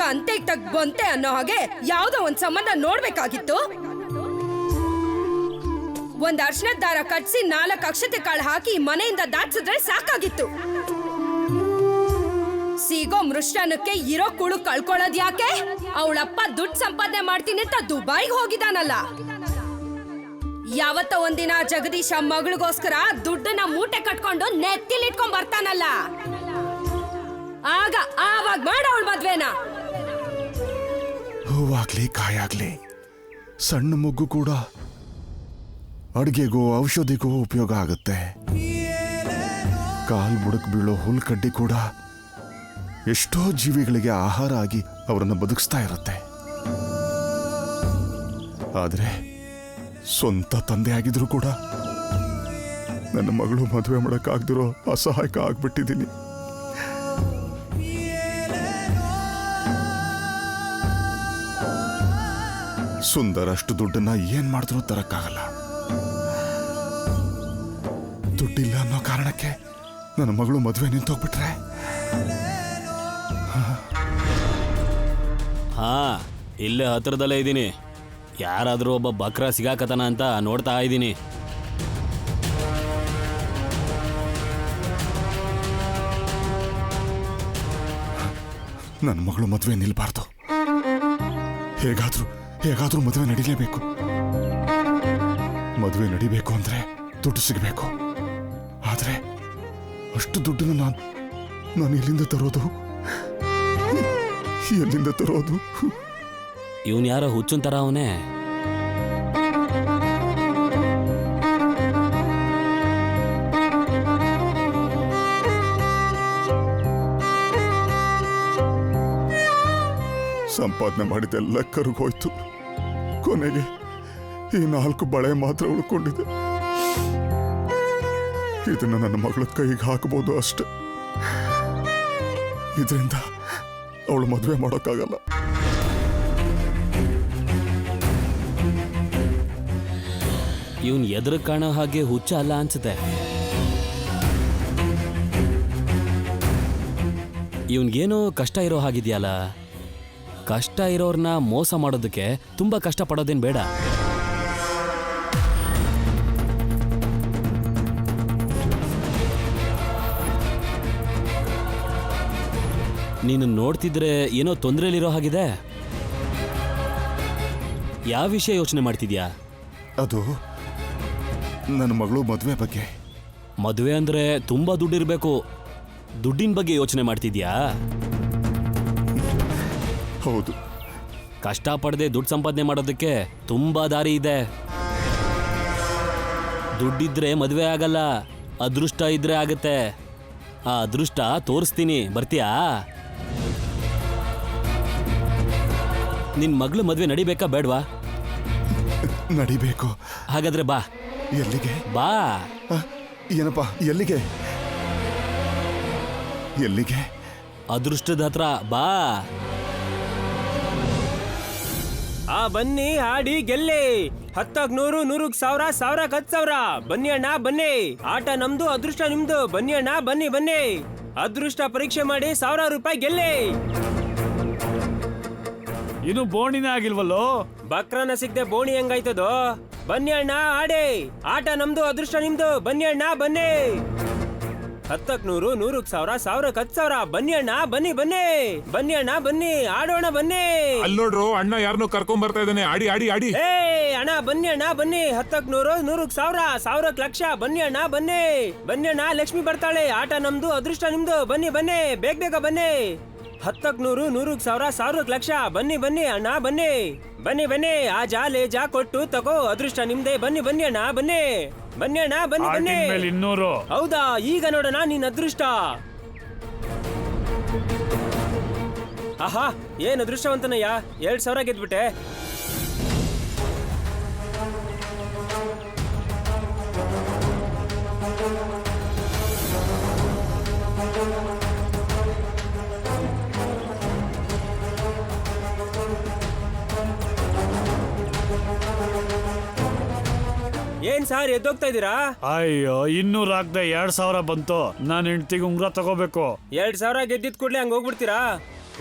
ಕಂತೆಗ್ ತಗ್ ಬಂತೆ ಅನ್ನೋ ಹಾಗೆ ಯಾವ್ದೋ ಒಂದ್ ಸಂಬಂಧ ನೋಡ್ಬೇಕಾಗಿತ್ತು. ಒಂದ್ ಅರ್ಶನದ ದಾರ ಕಟ್ಸಿ 4 ಅಕ್ಷತೆ ಕಾಳು ಹಾಕಿ ಮನೆಯಿಂದ ದಾಟ್ಸಿದ್ರೆ ಸಾಕಾಗಿತ್ತು. ಸಿಗೋ ಮೃಷ್ಟಾನಕ್ಕೆ ಇರೋ ಕುಳು ಕಳ್ಕೊಳ್ಳೋದ್ ಯಾಕೆ? ಅವಳಪ್ಪ ದುಡ್ಡು ಸಂಪಾದನೆ ಮಾಡ್ತೀನಿ ಅಂತ ದುಬೈಗೆ ಹೋಗಿದಾನಲ್ಲ. ಯಾವತ್ತ ಒಂದಿನ ಜಗದೀಶ ಮಗಳಿಗೋಸ್ಕರ ದುಡ್ಡನ್ನ ಮೂಟೆ ಕಟ್ಕೊಂಡು ನೆತ್ತಿಲಿಟ್ಕೊಂಡ್ ಬರ್ತಾನಲ್ಲ, ಆವಾಗ ಮಾಡವಳ ಮದ್ವೆನ. ಹೂವಾಗ್ಲಿ ಕಾಯಾಗ್ಲಿ ಸಣ್ಣ ಮಗು ಕೂಡ ಅಡುಗೆಗೋ ಔಷಧಿಗೋ ಉಪಯೋಗ ಆಗುತ್ತೆ. ಕಾಲ್ ಬುಡಕ್ ಬೀಳೋ ಹುಲ್ಕಡ್ಡಿ ಕೂಡ ಎಷ್ಟೋ ಜೀವಿಗಳಿಗೆ ಆಹಾರ ಆಗಿ ಅವರನ್ನು ಬದುಕಿಸ್ತಾ ಇರುತ್ತೆ. ಆದ್ರೆ ಸ್ವಂತ ತಂದೆ ಆಗಿದ್ರು ಕೂಡ ನನ್ನ ಮಗಳು ಮದುವೆ ಮಾಡಕ್ಕಾಗ್ದಿರೋ ಅಸಹಾಯಕ ಆಗ್ಬಿಟ್ಟಿದ್ದೀನಿ. ಸುಂದರ ಅಷ್ಟು ದುಡ್ಡನ್ನ ಏನ್ ಮಾಡಿದ್ರೂ ತರಕ್ಕಾಗಲ್ಲ. ದುಡ್ಡಿಲ್ಲ ಅನ್ನೋ ಕಾರಣಕ್ಕೆ ನನ್ನ ಮಗಳು ಮದುವೆ ನಿಂತೋಗ್ಬಿಟ್ರೆ ಹಾ, ಇಲ್ಲೇ ಹತ್ರದಲ್ಲೇ ಇದ್ದೀನಿ. ಯಾರಾದ್ರೂ ಒಬ್ಬ ಬಕ್ರ ಸಿಗಾಕತನ ಅಂತ ನೋಡ್ತಾ ಇದ್ದೀನಿ. ನನ್ನ ಮಗಳು ಮದುವೆ ನಿಲ್ಬಾರ್ದು. ಹೇಗಾದ್ರೂ ಮದುವೆ ನಡೀಲೇಬೇಕು. ಮದುವೆ ನಡಿಬೇಕು ಅಂದ್ರೆ ದುಡ್ಡು ಸಿಗಬೇಕು. ಆದ್ರೆ ಅಷ್ಟು ದುಡ್ಡನ್ನು ನಾನು ಎಲ್ಲಿಂದ ತರೋದು? ಇವನ್ ಯಾರೋ ಹುಚ್ಚುನ್ ತರ ಅವನೇ. ಸಂಪಾದನೆ ಮಾಡಿದೆಲ್ಲ ಕರುಗೋಯ್ತು. ಕೊನೆಗೆ ಈ 4 ಬಳೆ ಮಾತ್ರ ಉಳ್ಕೊಂಡಿದೆ. ಇದನ್ನ ನನ್ನ ಮಗಳ ಕೈಗೆ ಹಾಕಬಹುದು ಅಷ್ಟೆ. ಇದರಿಂದ ಅವಳು ಮದುವೆ ಮಾಡೋಕ್ಕಾಗಲ್ಲ. ಇವನ್ ಎದುರು ಕಾಣೋ ಹಾಗೆ ಹುಚ್ಚ ಅಲ್ಲ ಅನ್ಸುತ್ತೆ. ಇವನ್ಗೇನೋ ಕಷ್ಟ ಇರೋ ಹಾಗಿದ್ಯಲ್ಲ. ಕಷ್ಟ ಇರೋರ್ನ ಮೋಸ ಮಾಡೋದಕ್ಕೆ ತುಂಬಾ ಕಷ್ಟ ಪಡೋದೇನ್ ಬೇಡ. ನೀನು ನೋಡ್ತಿದ್ರೆ ಏನೋ ತೊಂದರೆಲಿರೋ ಹಾಗಿದೆ. ಯಾವ ವಿಷಯ ಯೋಚನೆ ಮಾಡ್ತಿದ್ಯಾ? ಅದು ನನ್ನ ಮಗಳು ಮದುವೆ ಬಗ್ಗೆ. ಮದುವೆ ಅಂದ್ರೆ ತುಂಬಾ ದುಡ್ಡಿರ್ಬೇಕು. ದುಡ್ಡಿನ ಬಗ್ಗೆ ಯೋಚನೆ ಮಾಡ್ತಿದ್ಯಾ? ಹೌದು. ಕಷ್ಟಪಡದೆ ದುಡ್ಡು ಸಂಪಾದನೆ ಮಾಡೋದಕ್ಕೆ ತುಂಬಾ ದಾರಿ ಇದೆ. ದುಡ್ಡಿದ್ರೆ ಮದುವೆ ಆಗಲ್ಲ, ಅದೃಷ್ಟ ಇದ್ರೆ ಆಗತ್ತೆ. ಆ ಅದೃಷ್ಟ ತೋರಿಸ್ತೀನಿ, ಬರ್ತೀಯಾ? ನಿನ್ ಮಗಳು ಮದುವೆ ನಡಿಬೇಕಾ ಬೇಡ್ವಾ? ನಡಿಬೇಕು. ಹಾಗಾದ್ರೆ ಬಾ. ಎಲ್ಲಿಗೆ? ಬಾ. ಏನಪ್ಪ, ಎಲ್ಲಿಗೆ? ಅದೃಷ್ಟದ ಹತ್ರ ಬಾ. ಬನ್ನಿ, ಆಡಿ ಗೆಲ್ಲಿ. 10ಕ್ಕೆ 100, 100ಕ್ಕೆ 1000, 1000ಕ್ಕೆ 10,000. ಬನ್ನಿ ಅಣ್ಣ ಬನ್ನಿ. ಆಟ ನಮ್ದು, ಅದೃಷ್ಟ ನಿಮ್ದು. ಬನ್ನಿ ಅಣ್ಣ ಬನ್ನಿ. ಅದೃಷ್ಟ ಪರೀಕ್ಷೆ ಮಾಡಿ 1000 ರೂಪಾಯಿ ಗೆಲ್ಲಿ. ಇದು ಬೋಣಿನೇ ಆಗಿಲ್ವಲ್ಲೋ? ಬಕ್ರನ ಸಿಗದೆ ಬೋಣಿ ಹೆಂಗಾಯ್ತದೋ? ಬನ್ನಿ ಅಣ್ಣ ಆಡಿ. ಆಟ ನಮ್ದು, ಅದೃಷ್ಟ ನಿಮ್ದು. ಬನ್ನಿ ಅಣ್ಣ ಬನ್ನಿ. 10ಕ್ಕೆ 100, 100ಕ್ಕೆ 1000, 1000ಕ್ಕೆ 10,000. ಬನ್ನಿ ಅಣ್ಣ ಬನ್ನಿ ಅಣ್ಣ ಬನ್ನಿ. ಆಡೋಣ ಬನ್ನಿ. ಅಲ್ಲಿ ನೋಡ್ರು, ಅಣ್ಣ ಯಾರನ್ನೋ ಕರ್ಕೊಂಡ್ ಬರ್ತಾ ಇದ್ದಾನೆ. ಆಡಿ. ಏ ಅಣ್ಣ ಬನ್ನಿ. 10ಕ್ಕೆ 100, 100ಕ್ಕೆ 1000, 1000ಕ್ಕೆ ಲಕ್ಷ. ಬನ್ನಿ ಅಣ್ಣ ಲಕ್ಷ್ಮಿ ಬರ್ತಾಳೆ. ಆಟ ನಮ್ದು, ಅದೃಷ್ಟ ನಿಮ್ದು. ಬನ್ನಿ ಬೇಗ ಬನ್ನಿ. 10ಕ್ಕೆ 100, 100ಕ್ಕೆ 1000, 1000ಕ್ಕೆ ಲಕ್ಷ. ಬನ್ನಿ ಅಣ್ಣ ಬನ್ನಿ. ಆ ಲೇಜಾ ಕೊಟ್ಟು ತಗೋ, ಅದೃಷ್ಟ ನಿಮ್ದೆ. ಬನ್ನಿ ಅಣ್ಣ ಬನ್ನಿ. ಬನ್ನಿ. 200. ಹೌದಾ? ಈಗ ನೋಡೋಣ ನಿನ್ ಅದೃಷ್ಟ. ಆಹಾ, ಏನ್ ಅದೃಷ್ಟವಂತನಯ್ಯ. 2,000 ಗೆದ್ಬಿಟ್ಟೆ. ಏನ್ ಸಾರ್ ಎದ್ದೋಗ್ತಾ ಇದೀರಾ? ಅಯ್ಯೋ 200 ಹಾಕ್ದೆ 2000 ಬಂತು. ನಾನು ಹೆಂಡತಿಗೆ ಉಂಗ್ರ ತಗೋಬೇಕು. 2000 ಗೆದ್ದಿದ್ ಕೂಡ್ಲೆ ಹಂಗ ಹೋಗ್ಬಿಡ್ತೀರಾ?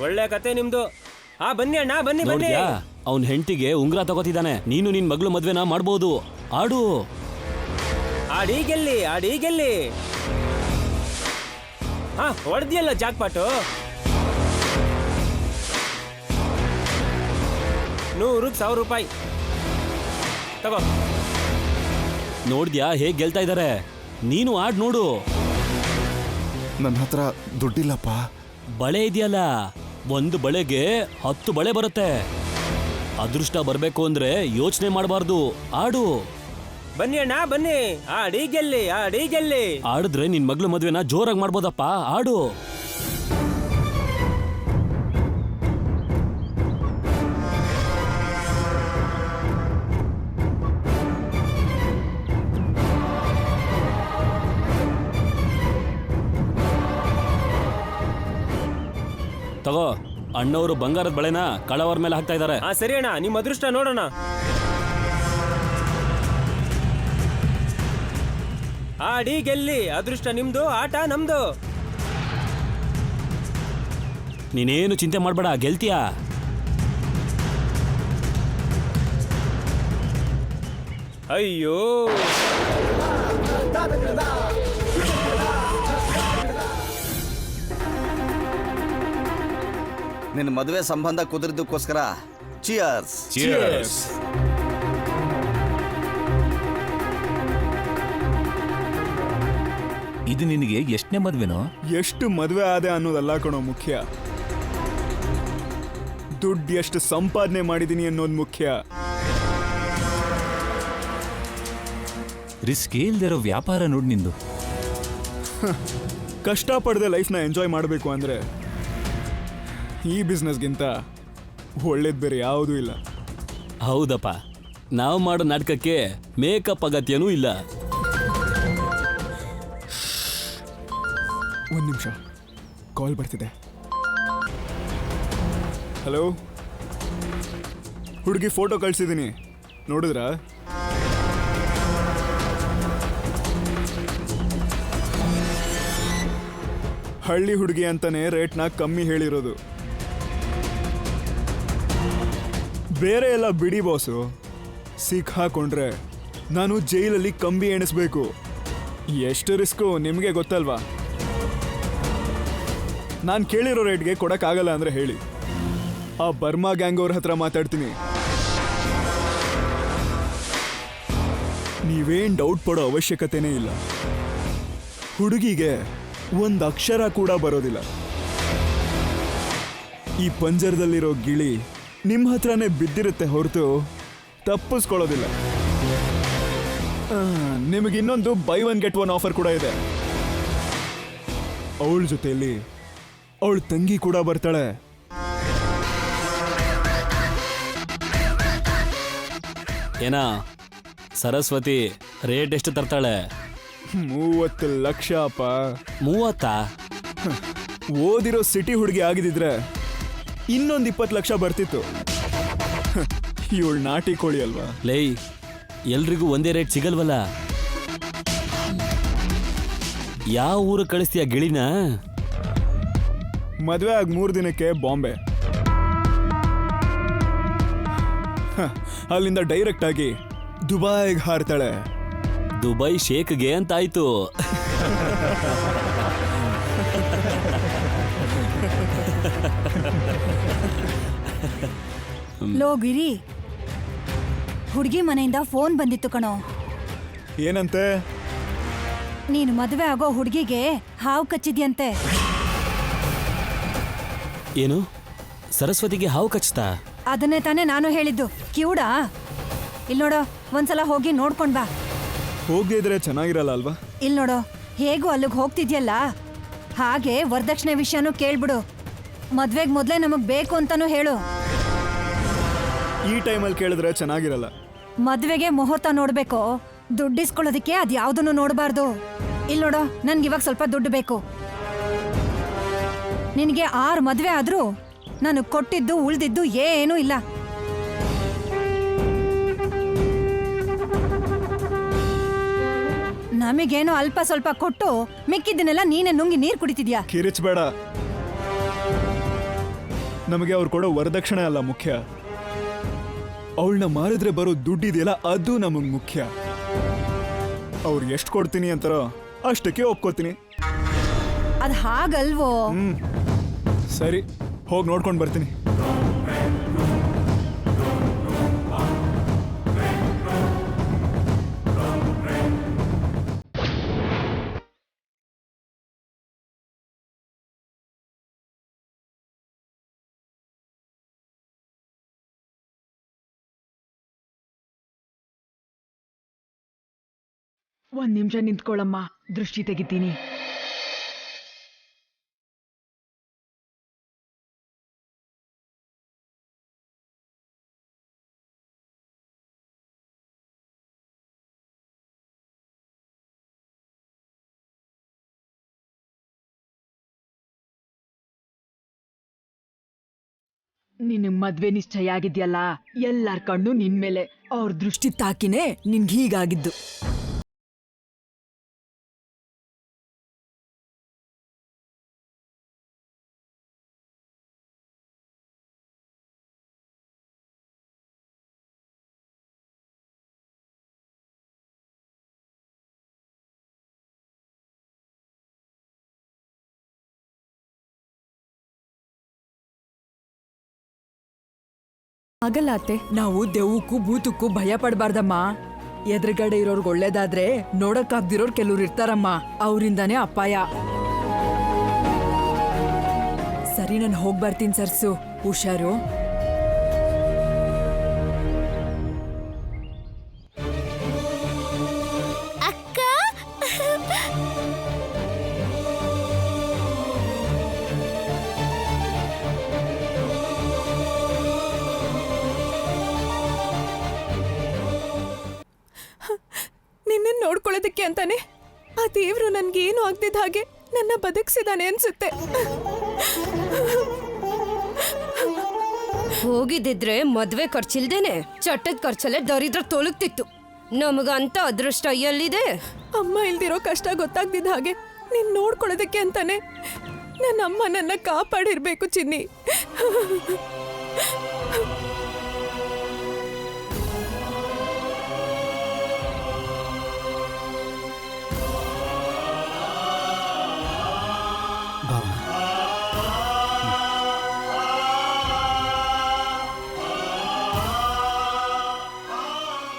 ಒಳ್ಳೆ ಕತೆ ನಿಮ್ದು. ಬನ್ನಿ ಅಣ್ಣ, ಬನ್ನಿ ಬನ್ನಿ. ನೋಡ್ಯಾ ಅವನ್ ಹೆಂಡತಿಗೆ ಉಂಗ್ರ ತಗೋತಿದ್ದಾನೆ. ನೀನು ನಿನ್ ಮಗಳು ಮದ್ವೆನ ಮಾಡ್ಬೋದು. ಆಡು ಆಡಿ ಗೆಲ್ಲಿ. ಹೊಡೆದಿಯಲ್ಲ ಜಾಕ್ಪಾಟು. 100,000 ರೂಪಾಯಿ ತಗೋ. ನೋಡ್ದ್ಯಾ ಹೇಗ್ ಗೆಲ್ತಾ ಇದಾರೆ? ನೀನು ಆಡ್ ನೋಡು. ನನ್ನ ಹತ್ರ ದುಡ್ಡಿಲ್ಲಪ್ಪ. ಬಳೆ ಇದೆಯಲ್ಲ, ಒಂದು ಬಳೆಗೆ 10 ಬಳೆ ಬರುತ್ತೆ. ಅದೃಷ್ಟ ಬರ್ಬೇಕು ಅಂದ್ರೆ ಯೋಚನೆ ಮಾಡಬಾರ್ದು, ಆಡು. ಬನ್ನಿ ಅಣ್ಣ ಬನ್ನಿ, ಆಡಿ ಗೆಲ್ಲಿ. ಆಡಿದ್ರೆ ನಿನ್ ಮಗ್ಳು ಮದ್ವೆನ ಜೋರಾಗಿ ಮಾಡ್ಬೋದಪ್ಪ, ಆಡು. ತಗೋ, ಅಣ್ಣವರು ಬಂಗಾರದ ಬಳೆನ ಕಳವರ ಮೇಲೆ ಹಾಕ್ತಾ ಇದ್ದಾರೆ. ಸರಿ ಅಣ್ಣ, ನಿಮ್ಮ ಅದೃಷ್ಟ ನೋಡೋಣ. ಆಡಿ ಗೆಲ್ಲಿ, ಅದೃಷ್ಟ ನಿಮ್ದು, ಆಟ ನಮ್ದು. ನೀನೇನು ಚಿಂತೆ ಮಾಡ್ಬೇಡ, ಗೆಲ್ತೀಯಾ. ಅಯ್ಯೋ, ನಿನ್ನ ಮದುವೆ ಸಂಬಂಧ ಕುದುರಿದ್ದಕ್ಕೋಸ್ಕರ ಚಿಯರ್ಸ್. ಇದು ನಿನಗೆ ಎಷ್ಟನೇ ಮದ್ವೆನೋ? ಎಷ್ಟು ಮದುವೆ ಆದೆ ಅನ್ನೋದಲ್ಲ ಕಣೋ ಮುಖ್ಯ, ದುಡ್ಡು ಎಷ್ಟು ಸಂಪಾದನೆ ಮಾಡಿದೀನಿ ಅನ್ನೋದು ಮುಖ್ಯ. ರಿಸ್ಕ್ ಇಲ್ದಿರೋ ವ್ಯಾಪಾರ ನೋಡಿ ನಿಂದು. ಕಷ್ಟಪಡದೆ ಲೈಫ್ನ ಎಂಜಾಯ್ ಮಾಡಬೇಕು ಅಂದ್ರೆ ಈ ಬಿಸ್ನೆಸ್ಗಿಂತ ಒಳ್ಳೇದು ಬೇರೆ ಯಾವುದೂ ಇಲ್ಲ. ಹೌದಪ್ಪ, ನಾವು ಮಾಡೋ ನಾಟಕಕ್ಕೆ ಮೇಕಪ್ ಅಗತ್ಯನೂ ಇಲ್ಲ. ಒಂದು ನಿಮಿಷ, ಕಾಲ್ ಬರ್ತಿದೆ. ಹಲೋ, ಹುಡುಗಿ ಫೋಟೋ ಕಳ್ಸಿದ್ದೀನಿ, ನೋಡಿದ್ರಾ? ಹಳ್ಳಿ ಹುಡುಗಿ ಅಂತಾನೆ ರೇಟ್ನ ಕಮ್ಮಿ ಹೇಳಿರೋದು. ಬೇರೆ ಎಲ್ಲ ಬಿಡಿ ಬಾಸು, ಸಿಕ್ಕಾಕೊಂಡ್ರೆ ನಾನು ಜೈಲಲ್ಲಿ ಕಂಬಿ ಎಣಿಸ್ಬೇಕು. ಎಷ್ಟು ರಿಸ್ಕು ನಿಮಗೆ ಗೊತ್ತಲ್ವಾ? ನಾನು ಕೇಳಿರೋ ರೇಟ್ಗೆ ಕೊಡಕ್ಕಾಗಲ್ಲ ಅಂದ್ರೆ ಹೇಳಿ, ಆ ಬರ್ಮಾ ಗ್ಯಾಂಗ್ ಅವ್ರ ಹತ್ರ ಮಾತಾಡ್ತೀನಿ. ನೀವೇನ್ ಡೌಟ್ ಪಡೋ ಅವಶ್ಯಕತೆನೇ ಇಲ್ಲ. ಹುಡುಗಿಗೆ ಒಂದು ಅಕ್ಷರ ಕೂಡ ಬರೋದಿಲ್ಲ. ಈ ಪಂಜರದಲ್ಲಿರೋ ಗಿಳಿ ನಿಮ್ಮ ಹತ್ರನೇ ಬಿದ್ದಿರುತ್ತೆ ಹೊರತು ತಪ್ಪಿಸ್ಕೊಳ್ಳೋದಿಲ್ಲ. ನಿಮಗೆ ಇನ್ನೊಂದು ಬೈ 1 get 1 ಆಫರ್ ಕೂಡ ಇದೆ. ಅವಳ ಜೊತೆಯಲ್ಲಿ ಅವಳ ತಂಗಿ ಕೂಡ ಬರ್ತಾಳೆ. ಏನ ಸರಸ್ವತಿ ರೇಟ್ ಎಷ್ಟು ತರ್ತಾಳೆ? 30 ಲಕ್ಷ ಅಪ್ಪ. 30? ಓದಿರೋ ಸಿಟಿ ಹುಡುಗಿ ಆಗಿದ್ರೆ ಇನ್ನೊಂದು 20 ಲಕ್ಷ ಬರ್ತಿತ್ತು. ಇವಳು ನಾಟಿ ಕೋಳಿ ಅಲ್ವಾ? ಲೈ, ಎಲ್ರಿಗೂ ಒಂದೇ ರೇಟ್ ಸಿಗಲ್ವಲ್ಲ. ಯಾವ ಊರು ಕಳಿಸ್ತೀಯ ಗಿಳಿನ? ಮದುವೆ ಆಗಿ 3 ದಿನಕ್ಕೆ ಬಾಂಬೆ, ಅಲ್ಲಿಂದ ಡೈರೆಕ್ಟ್ ಆಗಿ ದುಬೈಗೆ ಹಾರ್ತಾಳೆ. ದುಬೈ ಶೇಕ್ಗೆ ಅಂತಾಯ್ತು. ಲೋ ಗಿರಿ, ಹುಡುಗಿ ಮನೆಯಿಂದ ಫೋನ್ ಬಂದಿತ್ತು ಕಣೋ. ಏನಂತೆ? ನೀನು ಮದುವೆ ಆಗೋ ಹುಡುಗಿಗೆ ಹಾವು ಕಚ್ಚಿದ್ಯಂತೆ. ಏನು, ಸರಸ್ವತಿಗೆ ಹಾವು ಕಚ್ತಾ? ಅದನ್ನೇ ತಾನೇ ನಾನು ಹೇಳಿದ್ದು. ಕಿವುಡಾ? ಇಲ್ಲಿ ನೋಡೋ, ಒಂದ್ಸಲ ಹೋಗಿ ನೋಡ್ಕೊಂಡ್ ಬಾ. ಹೋಗಿದ್ರೆ ಚೆನ್ನಾಗಿರಲ್ಲ ಅಲ್ವಾ? ಇಲ್ಲಿ ನೋಡೋ, ಹೇಗೂ ಅಲ್ಲಿಗೆ ಹೋಗ್ತಿದ್ಯಲ್ಲ, ಹಾಗೆ ವರದಕ್ಷಿಣೆ ವಿಷಯನೂ ಕೇಳ್ಬಿಡು. ಮದ್ವೆಗೆ ಮೊದಲೇ ನಮಗ್ ಬೇಕು ಅಂತಾನೂ ಹೇಳು. ಈ ಟೈಮಲ್ಲಿ ಕೇಳಿದ್ರೆ ಚೆನ್ನಾಗಿರಲ್ಲ. ಮದ್ವೆಗೆ ಮುಹೂರ್ತ ನೋಡ್ಬೇಕು, ದುಡ್ಡಿಸ್ಕೊಳ್ಳೋದಕ್ಕೆ ಅದ್ ಯಾವ್ದನ್ನು ನೋಡಬಾರ್ದು. ಇಲ್ಲಿ ನೋಡೋ, ನನ್ಗೆ ಇವಾಗ ಸ್ವಲ್ಪ ದುಡ್ಡು ಬೇಕು. ನಿನಗೆ 6 ಮದ್ವೆ ಆದ್ರೂ ನಾನು ಕೊಟ್ಟಿದ್ದು ಉಳ್ದಿದ್ದು ಏನೂ ಇಲ್ಲ. ನಮಗೇನೋ ಅಲ್ಪ ಸ್ವಲ್ಪ ಕೊಟ್ಟು ಮಿಕ್ಕಿದ್ದನ್ನೆಲ್ಲ ನೀನೇ ನುಂಗಿ ನೀರು ಕುಡಿತಿದ್ಯಾ. ಕಿರಿಚ್ಬೇಡ. ನಮಗೆ ಅವ್ರು ಕೊಡೋ ವರದಕ್ಷಿಣೆ ಅಲ್ಲ ಮುಖ್ಯ, ಅವಳನ್ನ ಮಾರಿದ್ರೆ ಬರೋ ದುಡ್ಡಿದೆಯಲ್ಲ ಅದು ನಮಗ್ ಮುಖ್ಯ. ಅವ್ರು ಎಷ್ಟು ಕೊಡ್ತೀನಿ ಅಂತಾರೋ ಅಷ್ಟಕ್ಕೆ ಒಪ್ಕೋತೀನಿ. ಅದು ಹಾಗಲ್ವೋ. ಸರಿ, ಹೋಗಿ ನೋಡ್ಕೊಂಡು ಬರ್ತೀನಿ. ಒಂದ್ ನಿಮಿಷ ನಿಂತ್ಕೊಳ್ಳಮ್ಮ, ದೃಷ್ಟಿ ತೆಗಿತೀನಿ. ನಿನ್ ಮದ್ವೆ ನಿಶ್ಚಯ ಆಗಿದ್ಯಲ್ಲ, ಎಲ್ಲಾರ್ ಕಣ್ಣು ನಿನ್ ಮೇಲೆ. ಅವ್ರ ದೃಷ್ಟಿ ತಾಕಿನೇ ನಿನ್ಗೆ ಹೀಗಾಗಿದ್ದು. ಆಗಲ್ಲ ಅತ್ತೆ. ನಾವು ದೆವ್ವಕ್ಕೂ ಭೂತಕ್ಕೂ ಭಯ ಪಡ್ಬಾರ್ದಮ್ಮ. ಎದುರುಗಡೆ ಇರೋರ್ಗ್ ಒಳ್ಳೇದಾದ್ರೆ ನೋಡಕ್ಕಾಗ್ದಿರೋರ್ ಕೆಲವ್ರು ಇರ್ತಾರಮ್ಮ, ಅವರಿಂದಾನೇ ಅಪಾಯ. ಸರಿ, ನಾನು ಹೋಗ್ ಬರ್ತೀನಿ ಸರ್ಸು, ಹುಷಾರು. ನಿನ್ನನ್ನು ನೋಡ್ಕೊಳ್ಳೋದಕ್ಕೆ ಅಂತಾನೆ ಆ ದೇವ್ರು ನನ್ಗೇನು ಆಗ್ತಿದ್ದ ಹಾಗೆ ನನ್ನ ಬದುಕಿಸಿದಾನೆ ಅನ್ಸುತ್ತೆ. ಹೋಗಿದ್ದಿದ್ರೆ ಮದ್ವೆ ಖರ್ಚಿಲ್ದೇನೆ ಚಟ್ಟದ ಖರ್ಚಲ್ಲೇ ದರಿದ್ರ ತೊಲಗ್ತಿತ್ತು. ನಮಗಂತ ಅದೃಷ್ಟ ಎಲ್ಲಿದೆ? ಅಮ್ಮ ಇಲ್ದಿರೋ ಕಷ್ಟ ಗೊತ್ತಾಗ್ದಿದ್ದ ಹಾಗೆ ನೀನ್ ನೋಡ್ಕೊಳ್ಳೋದಕ್ಕೆ ಅಂತಾನೆ ನನ್ನ ಅಮ್ಮ ನನ್ನ ಕಾಪಾಡಿರ್ಬೇಕು ಚಿನ್ನಿ.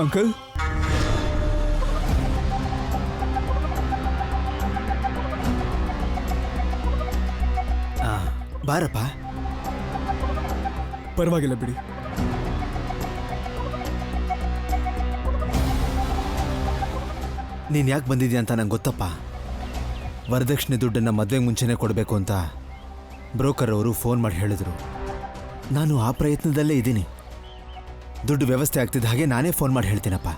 ಅಂಕಲ್, ಬಾರಪ್ಪ. ಪರವಾಗಿಲ್ಲ ಬಿಡಿ. ನೀನು ಯಾಕೆ ಬಂದಿದ್ಯಾ ಅಂತ ನಂಗೆ ಗೊತ್ತಪ್ಪ. ವರದಕ್ಷಿಣೆ ದುಡ್ಡನ್ನು ಮದುವೆಗೆ ಮುಂಚೆನೇ ಕೊಡಬೇಕು ಅಂತ ಬ್ರೋಕರ್ ಅವರು ಫೋನ್ ಮಾಡಿ ಹೇಳಿದ್ರು. ನಾನು ಆ ಪ್ರಯತ್ನದಲ್ಲೇ ಇದ್ದೀನಿ. ದುಡ್ಡು ವ್ಯವಸ್ಥೆ ಆಗ್ತಿದ್ದ ಹಾಗೆ ನಾನೇ ಫೋನ್ ಮಾಡಿ ಹೇಳ್ತೀನಪ್ಪ.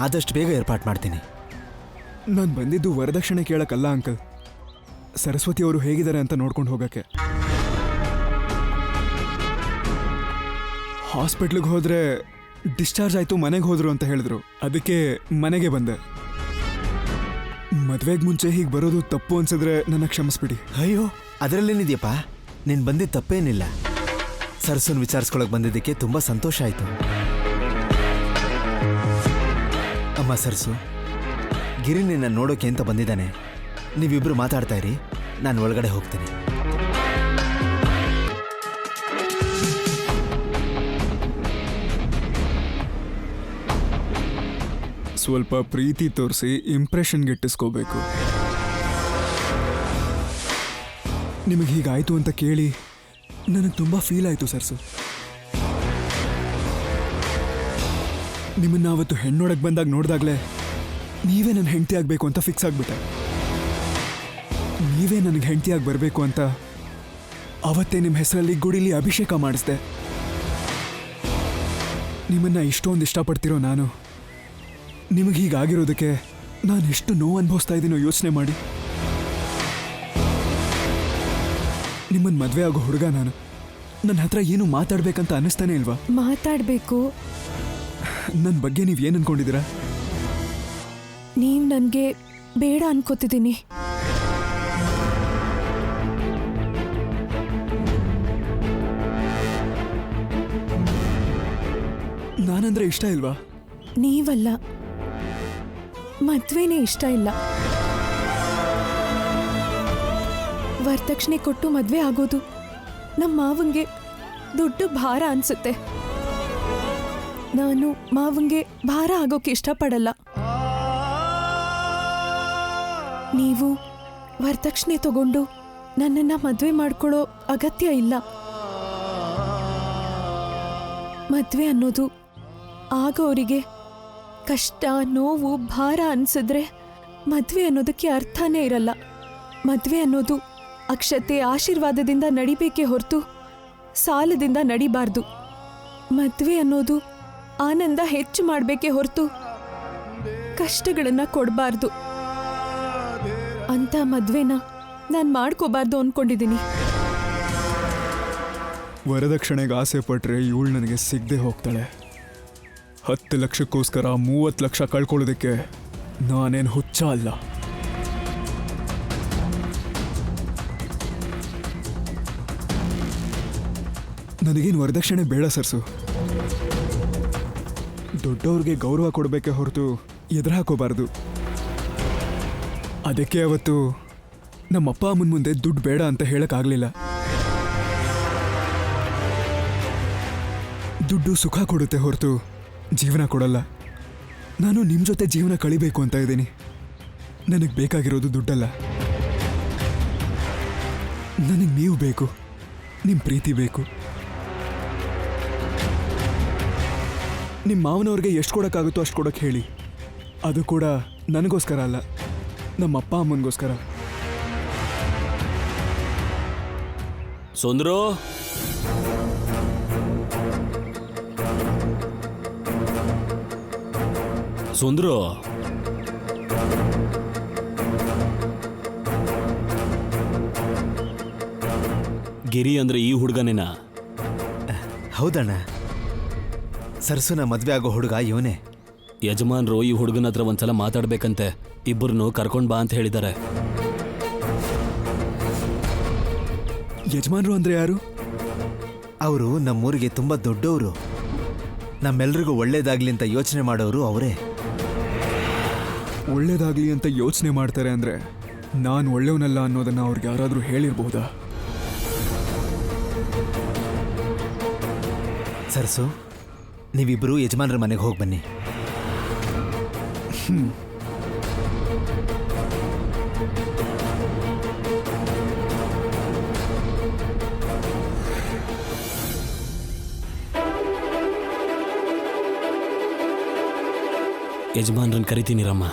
ಆದಷ್ಟು ಬೇಗ ಏರ್ಪಾಟ್ ಮಾಡ್ತೀನಿ. ನಾನು ಬಂದಿದ್ದು ವರದಕ್ಷಿಣೆ ಕೇಳಕ್ಕಲ್ಲ ಅಂಕಲ್, ಸರಸ್ವತಿ ಅವರು ಹೇಗಿದ್ದಾರೆ ಅಂತ ನೋಡ್ಕೊಂಡು ಹೋಗಕ್ಕೆ. ಹಾಸ್ಪಿಟ್ಲಿಗೆ ಹೋದ್ರೆ ಡಿಸ್ಚಾರ್ಜ್ ಆಯಿತು, ಮನೆಗೆ ಹೋದ್ರು ಅಂತ ಹೇಳಿದ್ರು. ಅದಕ್ಕೆ ಮನೆಗೆ ಬಂದೆ. ಮದುವೆಗೆ ಮುಂಚೆ ಹೀಗೆ ಬರೋದು ತಪ್ಪು ಅನ್ಸಿದ್ರೆ ನನ್ನ ಕ್ಷಮಿಸ್ಬಿಡಿ. ಅಯ್ಯೋ, ಅದರಲ್ಲೇನಿದೆಯಪ್ಪ, ನೀನು ಬಂದಿದ್ದು ತಪ್ಪೇನಿಲ್ಲ. ಸರಸ್ವನ್ ವಿಚಾರಿಸ್ಕೊಳಕ್ಕೆ ಬಂದಿದ್ದಕ್ಕೆ ತುಂಬ ಸಂತೋಷ ಆಯಿತು. ಅಮ್ಮ ಸರಸು, ಗಿರಿ ನಿನ್ನ ನೋಡೋಕೆ ಅಂತ ಬಂದಿದ್ದಾನೆ. ನೀವಿಬ್ರು ಮಾತಾಡ್ತಾ ಇರಿ, ನಾನು ಒಳಗಡೆ ಹೋಗ್ತೀನಿ. ಸ್ವಲ್ಪ ಪ್ರೀತಿ ತೋರಿಸಿ ಇಂಪ್ರೆಷನ್ ಗಿಟ್ಟಿಸ್ಕೋಬೇಕು. ನಿಮಗೆ ಹೀಗಾಯ್ತು ಅಂತ ಕೇಳಿ ನನಗೆ ತುಂಬ ಫೀಲ್ ಆಯಿತು ಸರ್ಸು. ನಿಮ್ಮನ್ನ ಅವತ್ತು ಹೆಣ್ಣೊಳಗೆ ಬಂದಾಗ ನೋಡಿದಾಗಲೇ ನೀವೇ ನನ್ನ ಹೆಂಡತಿ ಆಗಬೇಕು ಅಂತ ಫಿಕ್ಸ್ ಆಗಿಬಿಟ್ಟೆ. ನೀವೇ ನನಗೆ ಹೆಂಡತಿಯಾಗಿ ಬರಬೇಕು ಅಂತ ಅವತ್ತೇ ನಿಮ್ಮ ಹೆಸರಲ್ಲಿ ಗುಡಿಲಿ ಅಭಿಷೇಕ ಮಾಡಿಸ್ದೆ. ನಿಮ್ಮನ್ನ ಇಷ್ಟೊಂದು ಇಷ್ಟಪಡ್ತಿರೋ ನಾನು ನಿಮಗೆ ಹೀಗಾಗಿರೋದಕ್ಕೆ ನಾನು ಎಷ್ಟು ನೋವು ಅನುಭವಿಸ್ತಾ ಇದ್ದೀನೋ ಯೋಚನೆ ಮಾಡಿ. ನಿಮ್ಮನ್ನ ಮದುವೆ ಆಗೋ ಹುಡುಗ ನಾನು. ನನ್ನ ಹತ್ರ ಏನು ಮಾತಾಡ್ಬೇಕಂತ ಅನ್ನಿಸ್ತಾನೆ ಇಲ್ವಾ? ಮಾತಾಡಬೇಕು. ನನ್ನ ಬಗ್ಗೆ ನೀವು ಏನು ಅನ್ಕೊಂಡಿದ್ದೀರಾ? ನೀವು ನನಗೆ ಬೇಡ ಅನ್ಕೋತಿದ್ದೀನಿ. ನಾನಂದ್ರೆ ಇಷ್ಟ ಇಲ್ವಾ? ನೀವಲ್ಲ, ಮದ್ವೆನೇ ಇಷ್ಟ ಇಲ್ಲ. ವರದಕ್ಷಿಣೆ ಕೊಟ್ಟು ಮದ್ವೆ ಆಗೋದು ನಮ್ಮ ಮಾವಂಗೆ ದೊಡ್ಡ ಭಾರ ಅನ್ಸುತ್ತೆ. ನಾನು ಮಾವಂಗೆ ಭಾರ ಆಗೋಕೆ ಇಷ್ಟಪಡಲ್ಲ. ನೀವು ವರದಕ್ಷಿಣೆ ತಗೊಂಡು ನನ್ನನ್ನ ಮದ್ವೆ ಮಾಡ್ಕೊಳ್ಳೋ ಅಗತ್ಯ ಇಲ್ಲ. ಮದ್ವೆ ಅನ್ನೋದು ಆಗೋರಿಗೆ ಕಷ್ಟ, ನೋವು, ಭಾರ ಅನ್ಸಿದ್ರೆ ಮದ್ವೆ ಅನ್ನೋದಕ್ಕೆ ಅರ್ಥನೇ ಇರಲ್ಲ. ಮದ್ವೆ ಅನ್ನೋದು ಅಕ್ಷತೆ, ಆಶೀರ್ವಾದದಿಂದ ನಡಿಬೇಕೇ ಹೊರತು ಸಾಲದಿಂದ ನಡಿಬಾರ್ದು. ಮದ್ವೆ ಅನ್ನೋದು ಆನಂದ ಹೆಚ್ಚು ಮಾಡಬೇಕೇ ಹೊರತು ಕಷ್ಟಗಳನ್ನ ಕೊಡಬಾರ್ದು. ಅಂತ ಮದ್ವೆನ ನಾನು ಮಾಡ್ಕೋಬಾರ್ದು ಅನ್ಕೊಂಡಿದ್ದೀನಿ. ವರದಕ್ಷಿಣೆಗೆ ಆಸೆ ಪಟ್ರೆ ಇವಳು ನನಗೆ ಸಿಗದೆ ಹೋಗ್ತಾಳೆ. 10 ಲಕ್ಷಕ್ಕೋಸ್ಕರ 30 ಲಕ್ಷ ಕಳ್ಕೊಳ್ಳೋದಕ್ಕೆ ನಾನೇನು ಹುಚ್ಚ ಅಲ್ಲ. ನನಗೇನು ವರದಕ್ಷಿಣೆ ಬೇಡ ಸರ್ಸು. ದೊಡ್ಡವ್ರಿಗೆ ಗೌರವ ಕೊಡಬೇಕೆ ಹೊರತು ಎದುರು ಹಾಕೋಬಾರ್ದು. ಅದಕ್ಕೆ ಅವತ್ತು ನಮ್ಮಪ್ಪ ಅಮ್ಮನ ಮುಂದೆ ದುಡ್ಡು ಬೇಡ ಅಂತ ಹೇಳಕ್ಕಾಗಲಿಲ್ಲ. ದುಡ್ಡು ಸುಖ ಕೊಡುತ್ತೆ ಹೊರತು ಜೀವನ ಕೊಡಲ್ಲ. ನಾನು ನಿಮ್ಮ ಜೊತೆ ಜೀವನ ಕಳಿಬೇಕು ಅಂತ ಇದ್ದೀನಿ. ನನಗೆ ಬೇಕಾಗಿರೋದು ದುಡ್ಡಲ್ಲ. ನನಗೆ ನೀವು ಬೇಕು, ನಿಮ್ಮ ಪ್ರೀತಿ ಬೇಕು. ನಿಮ್ಮ ಮಾವನವ್ರಿಗೆ ಎಷ್ಟು ಕೊಡೋಕ್ಕಾಗುತ್ತೋ ಅಷ್ಟು ಕೊಡೋಕ್ಕೆ ಹೇಳಿ. ಅದು ಕೂಡ ನನಗೋಸ್ಕರ ಅಲ್ಲ, ನಮ್ಮ ಅಪ್ಪ ಅಮ್ಮನಿಗೋಸ್ಕರ. ಸುಂದ್ರು, ಸುಂದ್ರು, ಗಿರಿ ಅಂದ್ರೆ ಈ ಹುಡುಗನೇನಾ? ಹೌದಣ್ಣ, ಸರ್ಸುನ ಮದ್ವೆ ಆಗೋ ಹುಡುಗ ಇವನೇ. ಯಜಮಾನ್ರು ಈ ಹುಡುಗನ ಹತ್ರ ಒಂದ್ಸಲ ಮಾತಾಡ್ಬೇಕಂತೆ. ಇಬ್ಬರನ್ನು ಕರ್ಕೊಂಡ್ ಬಾ ಅಂತ ಹೇಳಿದ್ದಾರೆ. ಯಜಮಾನ್ರು ಅಂದ್ರೆ ಯಾರು? ಅವರು ನಮ್ಮೂರಿಗೆ ತುಂಬಾ ದೊಡ್ಡವರು. ನಮ್ಮೆಲ್ರಿಗೂ ಒಳ್ಳೇದಾಗ್ಲಿ ಅಂತ ಯೋಚನೆ ಮಾಡೋರು ಅವರೇ. ಒಳ್ಳೇದಾಗ್ಲಿ ಅಂತ ಯೋಚನೆ ಮಾಡ್ತಾರೆ ಅಂದ್ರೆ ನಾನು ಒಳ್ಳೆಯವನಲ್ಲ ಅನ್ನೋದನ್ನ ಅವ್ರಿಗೆ ಯಾರಾದ್ರೂ ಹೇಳಿರ್ಬಹುದಾ? ಸರ್ಸು, ನೀವಿಬ್ರು ಯಜಮಾನ್ರ ಮನೆಗೆ ಹೋಗಿ ಬನ್ನಿ. ಯಜಮಾನ್ರನ್ನ ಕರಿತೀನಿ ರಮ್ಮ.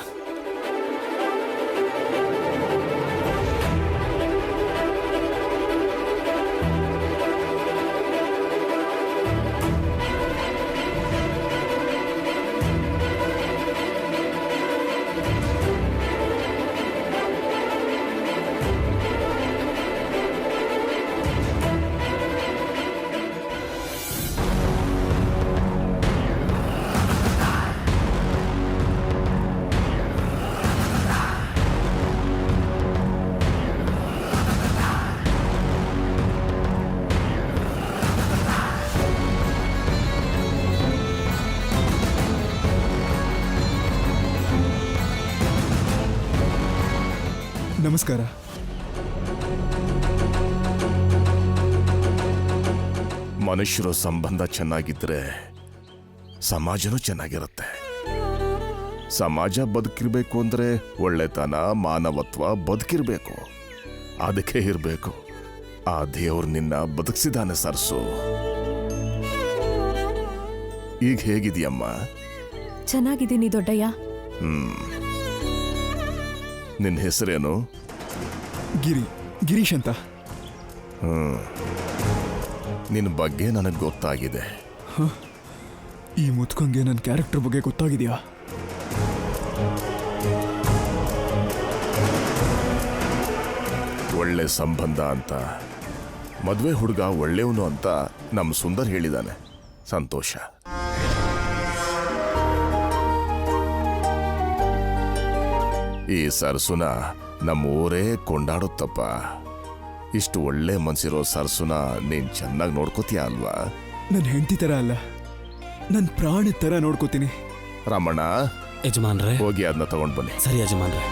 ನಮಸ್ಕಾರ. ಮನುಷ್ಯರ ಸಂಬಂಧ ಚೆನ್ನಾಗಿದ್ರೆ ಸಮಾಜನೂ ಚೆನ್ನಾಗಿರುತ್ತೆ. ಸಮಾಜ ಬದುಕಿರ್ಬೇಕು ಅಂದ್ರೆ ಒಳ್ಳೆತನ, ಮಾನವತ್ವ ಬದುಕಿರ್ಬೇಕು. ಅದಕ್ಕೆ ಇರಬೇಕು. ಆ ದೇವ್ರು ನಿನ್ನ ಬದುಕಿಸಿದಾನೆ ಸರ್ಸು. ಈಗ ಹೇಗಿದೆಯಮ್ಮ? ಚೆನ್ನಾಗಿದ್ದೀನಿ ದೊಡ್ಡಯ್ಯ. ನಿನ್ನ ಹೆಸರೇನು? ಗಿರೀಶ್ ಅಂತ. ನಿನ್ನ ಬಗ್ಗೆ ನನಗೆ ಗೊತ್ತಾಗಿದೆ. ಈ ಮುತ್ಕಂಗೆ ನನ್ನ ಕ್ಯಾರೆಕ್ಟರ್ ಬಗ್ಗೆ ಗೊತ್ತಾಗಿದೆಯಾ? ಒಳ್ಳೆ ಸಂಬಂಧ ಅಂತ, ಮದುವೆ ಹುಡುಗ ಒಳ್ಳೆಯವನು ಅಂತ ನಮ್ಮ ಸುಂದರ್ ಹೇಳಿದಾನೆ. ಸಂತೋಷ. ಈ ಸರ್ಸುನ ನಮ್ಮೂರೇ ಕೊಂಡಾಡುತ್ತಪ್ಪ. ಇಷ್ಟು ಒಳ್ಳೆ ಮನ್ಸಿರೋ ಸರ್ಸುನ ನೀನ್ ಚೆನ್ನಾಗಿ ನೋಡ್ಕೋತೀಯ ಅಲ್ವಾ? ನನ್ನ ಹೆಂಡತಿ ತರ ಅಲ್ಲ, ನನ್ನ ಪ್ರಾಣದ ತರ ನೋಡ್ಕೋತೀನಿ. ರಾಮಣ್ಣ ಯಜಮಾನ್ರೆ, ಹೋಗಿ ಅದನ್ನ ತಗೊಂಡ್ ಬನ್ನಿ. ಸರಿ ಯಜಮಾನ್ರೆ.